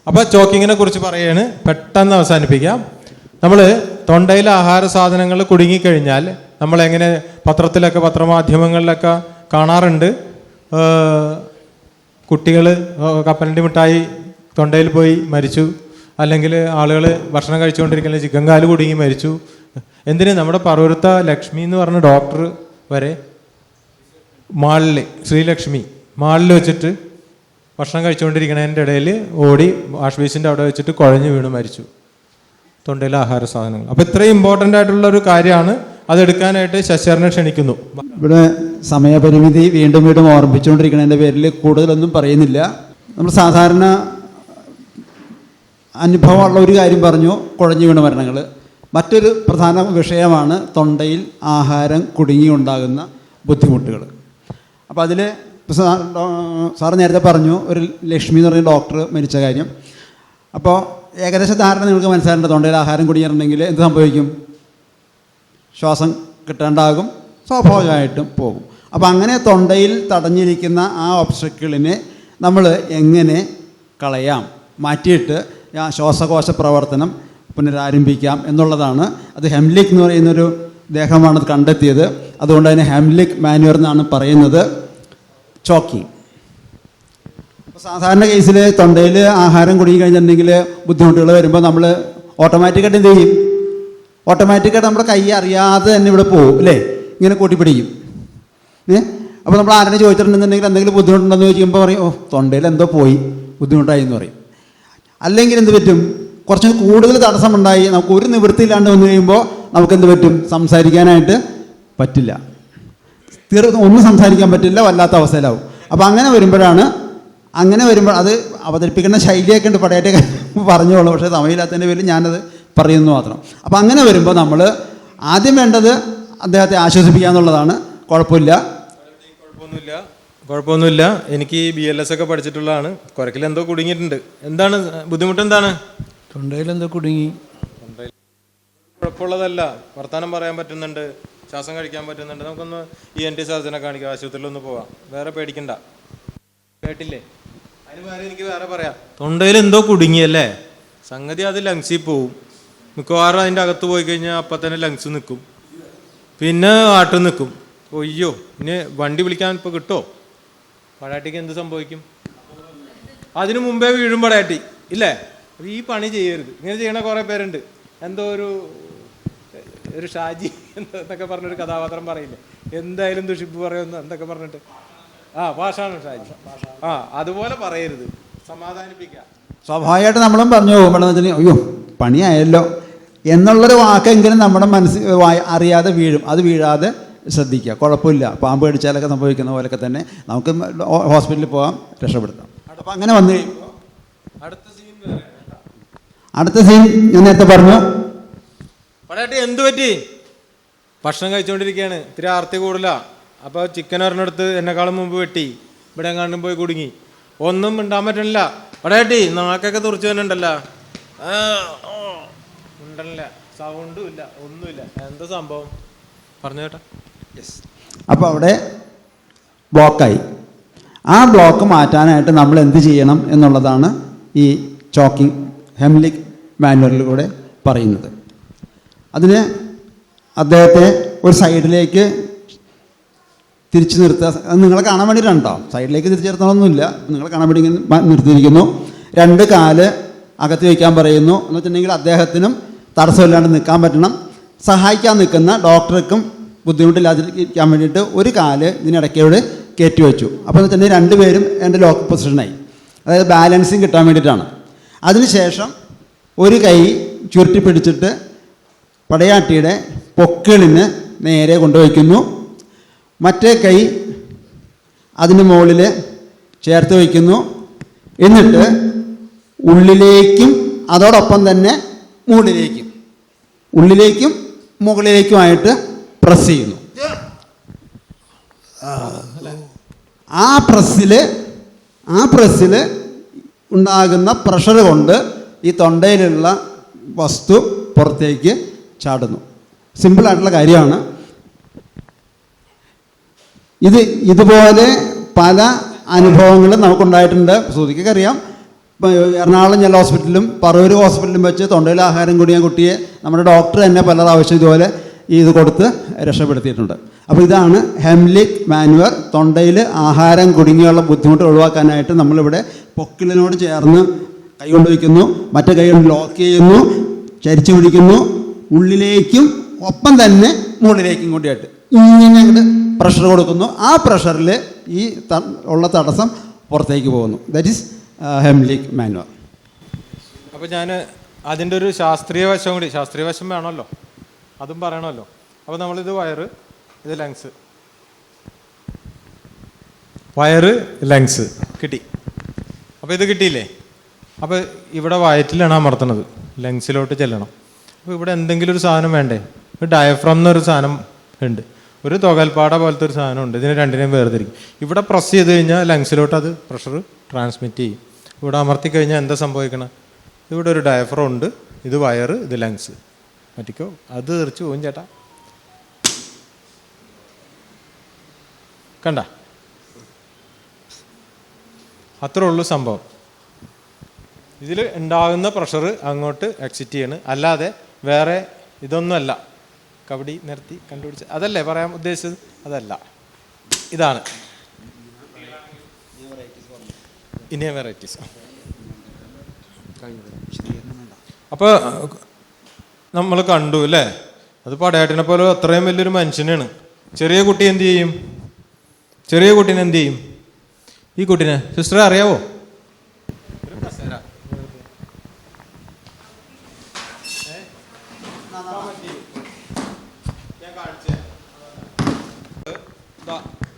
അപ്പോൾ ചോക്കിങ്ങിനെ കുറിച്ച് പറയുകയാണ്, പെട്ടെന്ന് അവസാനിപ്പിക്കാം. നമ്മൾ തൊണ്ടയിൽ ആഹാര സാധനങ്ങൾ കുടുങ്ങിക്കഴിഞ്ഞാൽ നമ്മളെങ്ങനെ പത്രത്തിലൊക്കെ പത്രമാധ്യമങ്ങളിലൊക്കെ കാണാറുണ്ട്, കുട്ടികൾ കപ്പലണ്ടി മിഠായി തൊണ്ടയിൽ പോയി മരിച്ചു, അല്ലെങ്കിൽ ആളുകൾ ഭക്ഷണം കഴിച്ചുകൊണ്ടിരിക്കുന്ന ചിക്കൻ കാല് കുടുങ്ങി മരിച്ചു. എന്തിന്? നമ്മുടെ പറവൂരത്തെ ലക്ഷ്മി എന്ന് പറഞ്ഞ ഡോക്ടർ വരെ മാളിൽ, ശ്രീലക്ഷ്മി മാളിൽ വെച്ചിട്ട് ഭക്ഷണം കഴിച്ചുകൊണ്ടിരിക്കുന്നതിൻ്റെ ഇടയിൽ ഓടി വാഷ് ബേസിൻ്റെ അവിടെ വെച്ചിട്ട് കുഴഞ്ഞു വീണ് മരിച്ചു, തൊണ്ടയിലെ ആഹാര സാധനങ്ങൾ. അപ്പോൾ ഇത്രയും ഇമ്പോർട്ടൻ്റ് ആയിട്ടുള്ള ഒരു കാര്യമാണ്, അതെടുക്കാനായിട്ട് ശശിധരനെ ക്ഷണിക്കുന്നു. ഇവിടെ സമയപരിമിതി വീണ്ടും വീണ്ടും ഓർമ്മിച്ചുകൊണ്ടിരിക്കുന്നതിൻ്റെ പേരിൽ കൂടുതലൊന്നും പറയുന്നില്ല. നമ്മൾ സാധാരണ അനുഭവമുള്ള ഒരു കാര്യം പറഞ്ഞു, കുഴഞ്ഞു വീണ മരണങ്ങൾ. മറ്റൊരു പ്രധാന വിഷയമാണ് തൊണ്ടയിൽ ആഹാരം കുടുങ്ങിയുണ്ടാകുന്ന ബുദ്ധിമുട്ടുകൾ. അപ്പോൾ അതിൽ സാറ് നേരത്തെ പറഞ്ഞു ഒരു ലക്ഷ്മി എന്ന് പറഞ്ഞ ഡോക്ടർ മരിച്ച കാര്യം. അപ്പോൾ ഏകദേശ ധാരണ നിങ്ങൾക്ക് മനസ്സിലായിട്ടുണ്ട്, തൊണ്ടയിൽ ആഹാരം കുടുങ്ങിയിട്ടുണ്ടെങ്കിൽ എന്ത് സംഭവിക്കും? ശ്വാസം കിട്ടാണ്ടാകും, സ്വാഭാവികമായിട്ടും പോകും. അപ്പോൾ അങ്ങനെ തൊണ്ടയിൽ തടഞ്ഞിരിക്കുന്ന ആ ഒബ്സ്ട്രക്കിളിനെ നമ്മൾ എങ്ങനെ കളയാം, മാറ്റിയിട്ട് ആ ശ്വാസകോശ പ്രവർത്തനം പുനരാരംഭിക്കാം എന്നുള്ളതാണ്. അത് ഹെംലിക് എന്ന് പറയുന്നൊരു ദേഹമാണ് കണ്ടെത്തിയത്. അതുകൊണ്ട് അതിനെ ഹെംലിക് മാനുവർ എന്നാണ് പറയുന്നത്. ചോക്കിങ്. അപ്പോൾ സാധാരണ കേസിൽ തൊണ്ടയിൽ ആഹാരം കുടുങ്ങി കഴിഞ്ഞിട്ടുണ്ടെങ്കിൽ ബുദ്ധിമുട്ടുകൾ വരുമ്പോൾ നമ്മൾ ഓട്ടോമാറ്റിക്കായിട്ട് എന്ത് ചെയ്യും? ഓട്ടോമാറ്റിക്കായിട്ട് നമ്മുടെ കൈ അറിയാതെ തന്നെ ഇവിടെ പോകും, അല്ലേ? ഇങ്ങനെ കൂട്ടിപ്പിടിക്കും. അപ്പോൾ നമ്മൾ ആരെങ്കിലും ചോദിച്ചിട്ടുണ്ടെന്നുണ്ടെങ്കിൽ എന്തെങ്കിലും ബുദ്ധിമുട്ടുണ്ടെന്ന് ചോദിക്കുമ്പോൾ പറയും, ഓ തൊണ്ടയിൽ എന്തോ പോയി, ബുദ്ധിമുട്ടായി എന്ന് പറയും. അല്ലെങ്കിൽ എന്ത് പറ്റും? കുറച്ച് കൂടുതൽ തടസ്സമുണ്ടായി നമുക്ക് ഒരു നിവൃത്തിയില്ലാണ്ട് വന്നു കഴിയുമ്പോൾ നമുക്കെന്ത് പറ്റും? സംസാരിക്കാനായിട്ട് പറ്റില്ല, ഒന്നും സംസാരിക്കാൻ പറ്റില്ല, വല്ലാത്ത അവസ്ഥയിലാവും. അപ്പോൾ അങ്ങനെ വരുമ്പോൾ അത് അവതരിപ്പിക്കുന്ന ശൈലിയൊക്കെ ഉണ്ട്, പടയായിട്ട് പറഞ്ഞോളൂ, പക്ഷേ സമയമില്ലാത്തതിൻ്റെ പേരിൽ ഞാനത് പറയുന്നു മാത്രം. അപ്പോൾ അങ്ങനെ വരുമ്പോൾ നമ്മൾ ആദ്യം വേണ്ടത് അദ്ദേഹത്തെ ആശ്വസിപ്പിക്കുക എന്നുള്ളതാണ്. കുഴപ്പമൊന്നുമില്ല. എനിക്ക് BLS ഒക്കെ പഠിച്ചിട്ടുള്ളതാണ്. കുരക്കിൽ എന്തോ കുടുങ്ങിയിട്ടുണ്ട്. എന്താണ് ബുദ്ധിമുട്ട്? എന്താണ്? തൊണ്ടയിൽ എന്തോ കുടുങ്ങി. കുഴപ്പമുള്ളതല്ല, വർത്തമാനം പറയാൻ പറ്റുന്നുണ്ട്, ശ്വാസം കഴിക്കാൻ പറ്റുന്നുണ്ട്. നമുക്കൊന്ന് ENT സർജനെ കാണിക്കാം, ആശുപത്രിയിലൊന്ന് പോവാം, വേറെ പേടിക്കണ്ട. കേട്ടില്ലേ? അതിന് വേറെ എനിക്ക് വേറെ പറയാം. തൊണ്ടയിൽ എന്തോ കുടുങ്ങിയല്ലേ, സംഗതി അത് ലങ്സിൽ പോവും. മിക്കവാറും അതിൻ്റെ അകത്ത് പോയി കഴിഞ്ഞാൽ അപ്പം തന്നെ ലങ്സ് നിൽക്കും, പിന്നെ ആട്ട് നിൽക്കും. ഒയ്യോ, ഇനി വണ്ടി വിളിക്കാൻ ഇപ്പോൾ കിട്ടുമോ? പടയാട്ടിക്ക് എന്ത് സംഭവിക്കും? അതിനു മുമ്പേ വീഴും പടയാട്ടി, ഇല്ലേ? അപ്പോൾ ഈ പണി ചെയ്യരുത്. ഇങ്ങനെ ചെയ്യണ കുറേ പേരുണ്ട്. എന്തോ ഒരു ഷാജി എന്നൊക്കെ പറഞ്ഞൊരു കഥാപാത്രം പറയില്ലേ, എന്തായാലും ദുഷിപ്പ് പറയുമെന്ന് എന്തൊക്കെ പറഞ്ഞിട്ട്, ഭാഷാണ് ഷാജി. അതുപോലെ പറയരുത്, സമാധാനിപ്പിക്കുക. സ്വാഭാവികമായിട്ട് നമ്മളും പറഞ്ഞു പോകുമ്പോഴെന്ന് അയ്യോ പണിയായല്ലോ എന്നുള്ളൊരു വാക്കെങ്കിലും നമ്മുടെ മനസ്സിൽ അറിയാതെ വീഴും. അത് വീഴാതെ ശ്രദ്ധിക്കുക, കുഴപ്പമില്ല. പാമ്പ് കടിച്ചാലൊക്കെ സംഭവിക്കുന്ന പോലെയൊക്കെ തന്നെ നമുക്ക് ഹോസ്പിറ്റലിൽ പോകാം, രക്ഷപ്പെടുത്താം. അപ്പോൾ അങ്ങനെ വന്നു കഴിയുമ്പോൾ അടുത്ത സീൻ ഞാൻ നേരത്തെ പറഞ്ഞു. പടയാട്ടി എന്ത് പറ്റി? ഭക്ഷണം കഴിച്ചുകൊണ്ടിരിക്കുകയാണ്, ഇത്തിരി ആർത്തി കൂടുതല. അപ്പോൾ ചിക്കൻ ഒരെണ്ണെടുത്ത് എന്നെക്കാളും മുമ്പ് വെട്ടി, ഇവിടെ എങ്ങാണ്ടും പോയി കുടുങ്ങി, ഒന്നും മിണ്ടാൻ പറ്റണില്ല. പടയാട്ടി നാക്കൊക്കെ തുറച്ചു തന്നെ ഉണ്ടല്ലോ, ഉണ്ടല്ല, സൗണ്ടും ഇല്ല, ഒന്നുമില്ല. എന്താ സംഭവം? പറഞ്ഞു കേട്ടോ. അപ്പോൾ അവിടെ ബ്ലോക്കായി. ആ ബ്ലോക്ക് മാറ്റാനായിട്ട് നമ്മൾ എന്ത് ചെയ്യണം എന്നുള്ളതാണ് ഈ ചോക്കിംഗ് ഹെംലിക് മാനുവലിലൂടെ പറയുന്നത്. അതിന് അദ്ദേഹത്തെ ഒരു സൈഡിലേക്ക് തിരിച്ചു നിർത്തുക. അത് നിങ്ങളെ കാണാൻ വേണ്ടിയിട്ടാണ് കേട്ടോ, സൈഡിലേക്ക് തിരിച്ചു നിർത്തണമെന്നില്ല, നിങ്ങളെ കാണാൻ വേണ്ടി നിർത്തിയിരിക്കുന്നു. 2 കാല് അകത്ത് വയ്ക്കാൻ പറയുന്നു. എന്ന് വെച്ചിട്ടുണ്ടെങ്കിൽ അദ്ദേഹത്തിനും തടസ്സമില്ലാണ്ട് നിൽക്കാൻ പറ്റണം. സഹായിക്കാൻ നിൽക്കുന്ന ഡോക്ടർക്കും ബുദ്ധിമുട്ടില്ലാതിരിക്കാൻ വേണ്ടിയിട്ട് ഒരു കാല് ഇതിനിടയ്ക്കോട് കയറ്റി വെച്ചു. അപ്പോൾ എന്ന് വെച്ചിട്ടുണ്ടെങ്കിൽ 2 പേരും എൻ്റെ ലോക്ക് പൊസിഷനായി, അതായത് ബാലൻസിങ് കിട്ടാൻ വേണ്ടിയിട്ടാണ്. അതിനുശേഷം ഒരു കൈ ചുരുട്ടി പിടിച്ചിട്ട് പടയാട്ടിയുടെ പൊക്കിളിന് നേരെ കൊണ്ടുവയ്ക്കുന്നു, മറ്റേ കൈ അതിന് മുകളിൽ ചേർത്ത് വയ്ക്കുന്നു. എന്നിട്ട് ഉള്ളിലേക്കും അതോടൊപ്പം തന്നെ ഉള്ളിലേക്കും മുകളിലേക്കുമായിട്ട് പ്രസ് ചെയ്യുന്നു. ആ പ്രസ്സിൽ ഉണ്ടാകുന്ന പ്രഷർ കൊണ്ട് ഈ തൊണ്ടയിലുള്ള വസ്തു പുറത്തേക്ക് ചാടുന്നു. സിമ്പിളായിട്ടുള്ള കാര്യമാണ്. ഇതുപോലെ പല അനുഭവങ്ങളും നമുക്കുണ്ടായിട്ടുണ്ട്. ശ്രുതിക്കൊക്കെ അറിയാം, ഇപ്പോൾ എറണാകുളം ജില്ലാ ഹോസ്പിറ്റലിലും പറവൂർ ഹോസ്പിറ്റലിലും വെച്ച് തൊണ്ടയിൽ ആഹാരം കുടിക്കാൻ കുട്ടിയെ നമ്മുടെ ഡോക്ടർ തന്നെ പല പ്രാവശ്യം ഇതുപോലെ ഇത് കൊടുത്ത് രക്ഷപ്പെടുത്തിയിട്ടുണ്ട്. അപ്പോൾ ഇതാണ് ഹെംലിക് മാനുവർ. തൊണ്ടയിൽ ആഹാരം കുടുങ്ങിയുള്ള ബുദ്ധിമുട്ട് ഒഴിവാക്കാനായിട്ട് നമ്മളിവിടെ പൊക്കിളിനോട് ചേർന്ന് കൈ കൊണ്ട് വയ്ക്കുന്നു, മറ്റേ കൈ കൊണ്ട് ലോക്ക് ചെയ്യുന്നു, ചരിച്ചു പിടിക്കുന്നു, ഉള്ളിലേക്കും ഒപ്പം തന്നെ മുകളിലേക്കും കൂടിയായിട്ട് ഇങ്ങനെ അങ്ങോട്ട് പ്രഷർ കൊടുക്കുന്നു. ആ പ്രഷറിൽ ഈ ഉള്ള തടസ്സം പുറത്തേക്ക് പോകുന്നു. That is Heimlich manoeuvre. അപ്പോൾ ഞാൻ അതിൻ്റെ ഒരു ശാസ്ത്രീയ വശം കൂടി, ശാസ്ത്രീയ വശം വേണമല്ലോ, അതും പറയണമല്ലോ. അപ്പോൾ നമ്മളിത് ഇത് ലങ്സ്, ലങ്സ് കിട്ടി. അപ്പോൾ ഇത് കിട്ടിയില്ലേ? അപ്പോൾ ഇവിടെ വയറ്റിലാണ് അമർത്തണത്, ലങ്സിലോട്ട് ചെല്ലണം. അപ്പോൾ ഇവിടെ എന്തെങ്കിലും ഒരു സാധനം വേണ്ടേ? ഒരു ഡയഫ്രം എന്നൊരു സാധനം ഉണ്ട്, ഒരു തുകൽപ്പാട പോലത്തെ ഒരു സാധനം ഉണ്ട്. ഇതിന് രണ്ടിനെയും വേർതിരിക്കും. ഇവിടെ പ്രസ് ചെയ്ത് കഴിഞ്ഞാൽ ലങ്സിലോട്ട് അത് പ്രഷർ ട്രാൻസ്മിറ്റ് ചെയ്യും. ഇവിടെ അമർത്തി കഴിഞ്ഞാൽ എന്താ സംഭവിക്കണം? ഇവിടെ ഒരു ഡയഫ്രം ഉണ്ട്, ഇത് ഇത് ലങ്സ്. മറ്റിക്കോ അത് തെറിച്ച് പോകും ചേട്ടാ. കണ്ട, അത്രേ ഉള്ളൂ സംഭവം. ഇതിൽ ഉണ്ടാകുന്ന പ്രഷർ അങ്ങോട്ട് എക്സിറ്റ് ചെയ്യണ്, അല്ലാതെ വേറെ ഇതൊന്നുമല്ല. കബഡി നിർത്തി കണ്ടുപിടിച്ച് അതല്ലേ പറയാൻ ഉദ്ദേശിച്ചത്? അതല്ല, ഇതാണ് ഇനിയ വെറൈറ്റീസ്. അപ്പോൾ നമ്മൾ കണ്ടു അല്ലേ, അത് പടയാട്ടിനെ പോലെ അത്രയും വലിയൊരു മനുഷ്യനാണ്. ചെറിയ കുട്ടി എന്ത് ചെയ്യും? ചെറിയ കുട്ടീനെ എന്ത് ചെയ്യും? ഈ കുട്ടീനെ സിസ്റ്ററെ അറിയാവോ?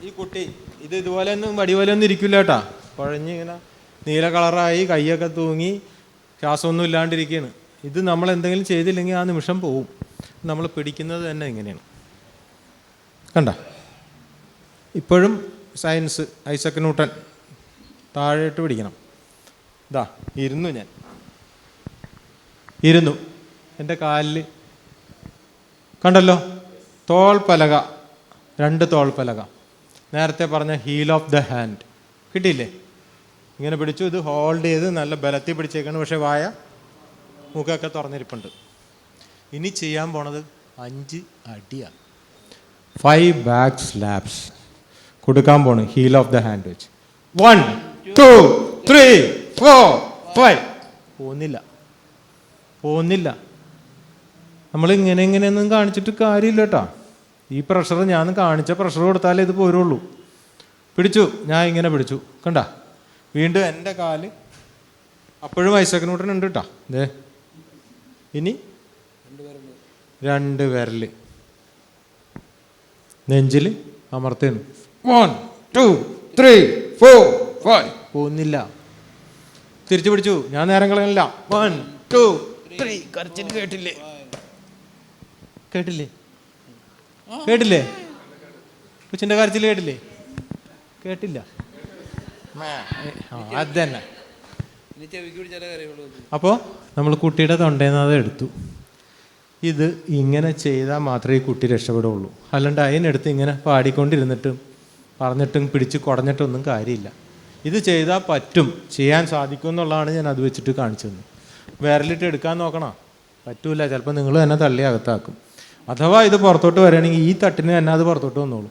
ഈ കുട്ടി ഇത് ഇതുപോലെ ഒന്നും വടിപോലെ ഒന്നും ഇരിക്കില്ല കേട്ടാ. കുഴഞ്ഞ് ഇങ്ങനെ നീല കളറായി, കൈയൊക്കെ തൂങ്ങി, ശ്വാസമൊന്നും ഇല്ലാണ്ടിരിക്കുകയാണ്. ഇത് നമ്മൾ എന്തെങ്കിലും ചെയ്തില്ലെങ്കിൽ ആ നിമിഷം പോവും. നമ്മൾ പിടിക്കുന്നത് തന്നെ ഇങ്ങനെയാണ്. കണ്ട, ഇപ്പോഴും സയൻസ്, ഐസക് ന്യൂട്ടൻ താഴെയിട്ട് പിടിക്കണം. ഇതാ ഞാൻ ഇരുന്നു, എൻ്റെ കാലിൽ കണ്ടല്ലോ തോൾപ്പലക, 2 തോൾപ്പലക. നേരത്തെ പറഞ്ഞ ഹീൽ ഓഫ് ദ ഹാൻഡ് കിട്ടിയില്ലേ? ഇങ്ങനെ പിടിച്ചു, ഇത് ഹോൾഡ് ചെയ്ത് നല്ല ബലത്തിൽ പിടിച്ചേക്കാണ്. പക്ഷേ വായ മുഖമൊക്കെ തുറന്നിരിപ്പുണ്ട്. ഇനി ചെയ്യാൻ പോണത് 5 അടിയാണ്. 5 ബാക്ക് സ്ലാപ്സ് കൊടുക്കാൻ പോണ് ഹീൽ ഓഫ് ദ ഹാൻഡ് വെച്ച്. 1 2 3 4 5. പോകുന്നില്ല. നമ്മൾ ഇങ്ങനെയൊന്നും കാണിച്ചിട്ട് കാര്യമില്ല കേട്ടോ. ഈ പ്രഷർ ഞാൻ കാണിച്ച പ്രഷർ കൊടുത്താലേ ഇത് പോരുള്ളൂ. പിടിച്ചു, ഞാൻ ഇങ്ങനെ പിടിച്ചു, കണ്ട. വീണ്ടും എൻ്റെ കാല്, അപ്പോഴും ഐസക് ന്യൂട്ടൻ ഉണ്ട് കേട്ടോ. ദേ ഇനി 2 വിരൽ നെഞ്ചിൽ അമർത്തുന്നു. 1 2 3 4 5. പോകുന്നില്ല. തിരിച്ചു പിടിച്ചു, ഞാൻ നേരം കളയണില്ല. 1 2 3. കരച്ചിൽ കേട്ടില്ലേ? കൊച്ചിൻ്റെ കരച്ചിൽ കേട്ടില്ല? അത് തന്നെ. അപ്പോൾ നമ്മൾ കുട്ടിയുടെ തൊണ്ടേന്ന് അത് എടുത്തു. ഇത് ഇങ്ങനെ ചെയ്താൽ മാത്രമേ ഈ കുട്ടി രക്ഷപ്പെടുകയുള്ളൂ. അല്ലാണ്ട് അതിനെടുത്ത് ഇങ്ങനെ പാടിക്കൊണ്ടിരുന്നിട്ടും പറഞ്ഞിട്ടും പിടിച്ച് കുടഞ്ഞിട്ടൊന്നും കാര്യമില്ല. ഇത് ചെയ്താൽ പറ്റും, ചെയ്യാൻ സാധിക്കും എന്നുള്ളതാണ് ഞാൻ അത് വെച്ചിട്ട് കാണിച്ചത്. വിരലിട്ട് എടുക്കാൻ നോക്കണം, പറ്റൂല. ചിലപ്പോൾ നിങ്ങൾ തന്നെ തള്ളി അകത്താക്കും. അഥവാ ഇത് പുറത്തോട്ട് വരികയാണെങ്കിൽ ഈ തട്ടിന് തന്നെ അത് പുറത്തോട്ട് വന്നോളൂ.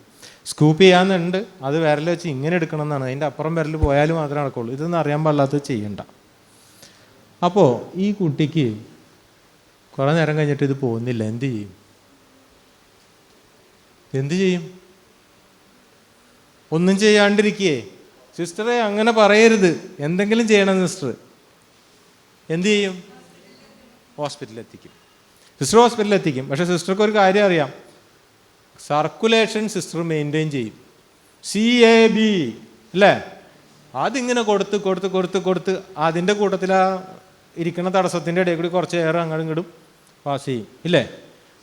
സ്കൂപ്പ് ചെയ്യാന്നുണ്ട്, അത് വിരൽ വെച്ച് ഇങ്ങനെ എടുക്കണം എന്നാണ്. അതിൻ്റെ അപ്പുറം വിരൽ പോയാലും മാത്രമേ നടക്കുള്ളൂ. ഇതൊന്നും അറിയാൻ പാടില്ലാത്തത് ചെയ്യണ്ട. അപ്പോൾ ഈ കുട്ടിക്ക് കുറേ നേരം കഴിഞ്ഞിട്ട് ഇത് പോകുന്നില്ല. എന്ത് ചെയ്യും? ഒന്നും ചെയ്യാണ്ടിരിക്കേ? സിസ്റ്ററെ അങ്ങനെ പറയരുത്, എന്തെങ്കിലും ചെയ്യണം സിസ്റ്റർ. എന്ത് ചെയ്യും? ഹോസ്പിറ്റലിൽ എത്തിക്കും. പക്ഷേ സിസ്റ്റർക്ക് ഒരു കാര്യം അറിയാം, സർക്കുലേഷൻ സിസ്റ്റർ മെയിൻറ്റെയിൻ ചെയ്യും. CAB അല്ലേ? അതിങ്ങനെ കൊടുത്ത് അതിൻ്റെ കൂട്ടത്തിൽ ആ ഇരിക്കുന്ന തടസ്സത്തിൻ്റെ ഇടയിൽ കൂടി കുറച്ച് എയർ അങ്ങോട്ടും ഇങ്ങോട്ടും പാസ് ചെയ്യും ഇല്ലേ?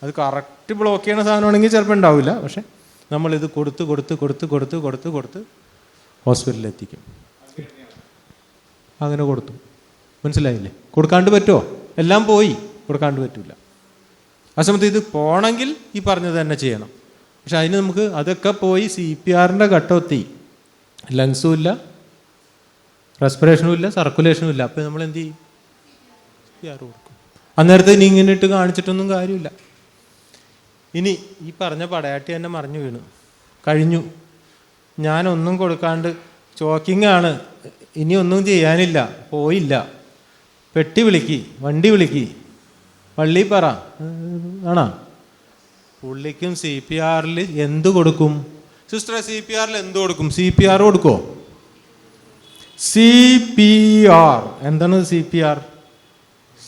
അത് കറക്റ്റ് ബ്ലോക്ക് ചെയ്യണ സാധനമാണെങ്കിൽ ചിലപ്പോൾ ഉണ്ടാവില്ല. പക്ഷെ നമ്മളിത് കൊടുത്ത് ഹോസ്പിറ്റലിൽ എത്തിക്കും. അങ്ങനെ കൊടുത്തു. മനസ്സിലായില്ലേ? കൊടുക്കാണ്ട് പറ്റുമോ? എല്ലാം പോയി, കൊടുക്കാണ്ട് പറ്റില്ല. ആ സമയത്ത് ഇത് പോകണമെങ്കിൽ ഈ പറഞ്ഞത് തന്നെ ചെയ്യണം. പക്ഷെ അതിന് നമുക്ക് അതൊക്കെ പോയി CPRൻ്റെ ഘട്ടമെത്തി. ലങ്സും ഇല്ല, റെസ്പിറേഷനും ഇല്ല, സർക്കുലേഷനും ഇല്ല. അപ്പോൾ നമ്മൾ എന്ത് ചെയ്യും? CPR കൊടുക്കും. അന്നേരത്തെ ഇനി ഇങ്ങനെ ഇട്ട് കാണിച്ചിട്ടൊന്നും കാര്യമില്ല. ഇനി ഈ പറഞ്ഞ പടയാട്ടി തന്നെ മറിഞ്ഞു വീണു കഴിഞ്ഞു, ഞാനൊന്നും കൊടുക്കാണ്ട് ചോക്കിംഗ് ആണ്, ഇനി ഒന്നും ചെയ്യാനില്ല, പോയില്ല, പെട്ടി വിളിക്ക്, വണ്ടി വിളിക്ക്, പള്ളി പറ ആണോ? പുള്ളിക്കും CPR എന്ത് കൊടുക്കും സിസ്റ്ററെ? CPR എന്ത് കൊടുക്കും? CPR കൊടുക്കുമോ? CPR എന്താണ്? CPR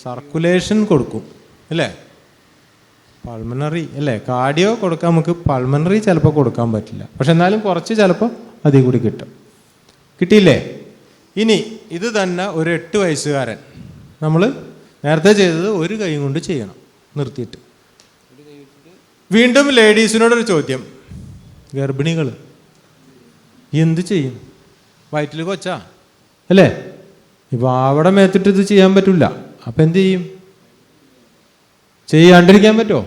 സർക്കുലേഷൻ കൊടുക്കും അല്ലേ? പൾമണറി അല്ലേ? കാർഡിയോ കൊടുക്കാൻ നമുക്ക്, പൾമണറി ചിലപ്പോൾ കൊടുക്കാൻ പറ്റില്ല, പക്ഷെ എന്നാലും കുറച്ച് ചിലപ്പോൾ അതിൽ കൂടി കിട്ടും. കിട്ടിയില്ലേ? ഇനി ഇത് തന്നെ ഒരു 8 വയസ്സുകാരൻ നമ്മൾ നേരത്തെ ചെയ്തത് ഒരു കൈ കൊണ്ട് ചെയ്യണം, നിർത്തിയിട്ട്. വീണ്ടും ലേഡീസിനോടൊരു ചോദ്യം, ഗർഭിണികൾ എന്ത് ചെയ്യും? വയറ്റിൽ കൊച്ചാ അല്ലേ? ഇപ്പം അവിടെ മേത്തിട്ട് ഇത് ചെയ്യാൻ പറ്റില്ല, അപ്പം എന്ത് ചെയ്യും? ചെയ്യാണ്ടിരിക്കാൻ പറ്റുമോ?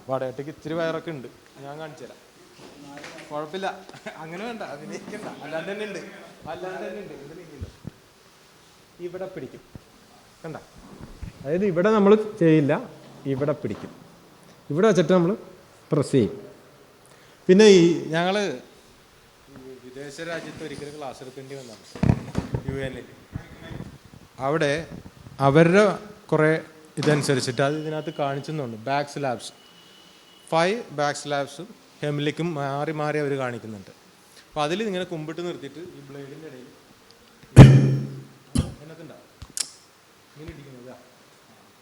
വടയട്ടയ്ക്ക് ഇത്തിരി വയറൊക്കെ ഉണ്ട്, ഞാൻ കാണിച്ചു തരാം, കുഴപ്പമില്ല, അങ്ങനെ വേണ്ട, അഭിനയിക്കണ്ട, അല്ലാണ്ട് തന്നെ ഉണ്ട്, അല്ലാണ്ട് തന്നെ ഉണ്ട്. ഇവിടെ പിടിക്കും കണ്ട, അതായത് ഇവിടെ നമ്മൾ ചെയ്യില്ല, ഇവിടെ പിടിക്കും, ഇവിടെ വെച്ചിട്ട് നമ്മൾ പ്രസ് ചെയ്യും. പിന്നെ ഈ ഞങ്ങൾ വിദേശ രാജ്യത്ത് ഒരിക്കലും ക്ലാസ് എടുക്കേണ്ടി വന്നതാണ്, UN. അവിടെ അവരുടെ കുറേ ഇതനുസരിച്ചിട്ട് അത് ഇതിനകത്ത് കാണിച്ചെന്നുണ്ട്. ബാക്ക് സ്ലാബ്സ് 5 ബാക്ക് സ്ലാബ്സും ഹെംലിക്കും മാറി മാറി അവർ കാണിക്കുന്നുണ്ട്. അപ്പോൾ അതിൽ ഇങ്ങനെ കുമ്പിട്ട് നിർത്തിയിട്ട് ഈ ബ്ലേഡിൻ്റെ ഇടയിൽ എന്നത്തുണ്ടാവും ഇങ്ങനെ ഇടിക്കുന്നത്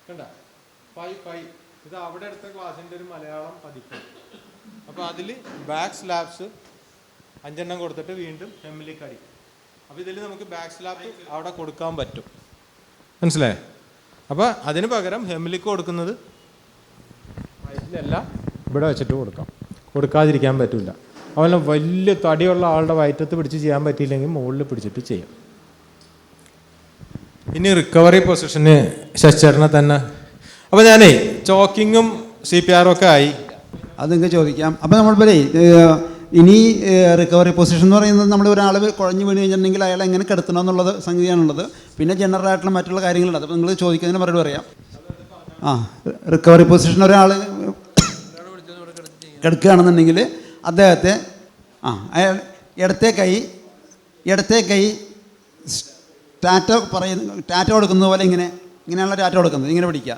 കണ്ട 5 ഇത് അവിടെ എടുത്ത ക്ലാസ്സിൻ്റെ ഒരു മലയാളം പതിപ്പ്. അപ്പോൾ അതിൽ ബാക്ക് സ്ലാബ്സ് 5 എണ്ണം കൊടുത്തിട്ട് വീണ്ടും ഹെംലിക്ക് അടിക്കും. അപ്പോൾ ഇതിൽ നമുക്ക് ബാക്ക് സ്ലാബ് അവിടെ കൊടുക്കാൻ പറ്റും, മനസ്സിലായേ? അപ്പോൾ അതിന് പകരം ഹെംലിക്ക് കൊടുക്കുന്നത് വയറ്റിലല്ല, ഇവിടെ വെച്ചിട്ട് കൊടുക്കാതിരിക്കാൻ പറ്റില്ല. അതുപോലെ വലിയ തടിയുള്ള ആളുടെ വയറ്റത്ത് പിടിച്ച് ചെയ്യാൻ പറ്റിയില്ലെങ്കിൽ മുകളിൽ പിടിച്ചിട്ട് ചെയ്യാം. ഇനി റിക്കവറി പൊസിഷന് ശശിചേട്ടനെ തന്നെ. അപ്പോൾ ഞാനേ ചോക്കിങ്ങും CPR ഒക്കെ ആയി, അത് നിങ്ങൾക്ക് ചോദിക്കാം. അപ്പോൾ നമ്മൾ ഇനി റിക്കവറി പൊസിഷൻ എന്ന് പറയുന്നത് നമ്മൾ ഒരാൾ കുഴഞ്ഞു വീണ് കഴിഞ്ഞിട്ടുണ്ടെങ്കിൽ അയാളെ എങ്ങനെ കിടത്തണം എന്നുള്ളത് സംഗതിയാണുള്ളത്. പിന്നെ ജനറൽ ആയിട്ടുള്ള മറ്റുള്ള കാര്യങ്ങളുണ്ട്, അപ്പോൾ നിങ്ങൾ ചോദിക്കുന്നതിന് മറുപടി പറയാം. റിക്കവറി പൊസിഷൻ ഒരാൾ കിടക്കുകയാണെന്നുണ്ടെങ്കിൽ അദ്ദേഹത്തെ അയാൾ ഇടത്തെ കൈ ടാറ്റ കൊടുക്കുന്നത് പോലെ ഇങ്ങനെയുള്ള ടാറ്റ കൊടുക്കുന്നത് ഇങ്ങനെ പിടിക്കുക.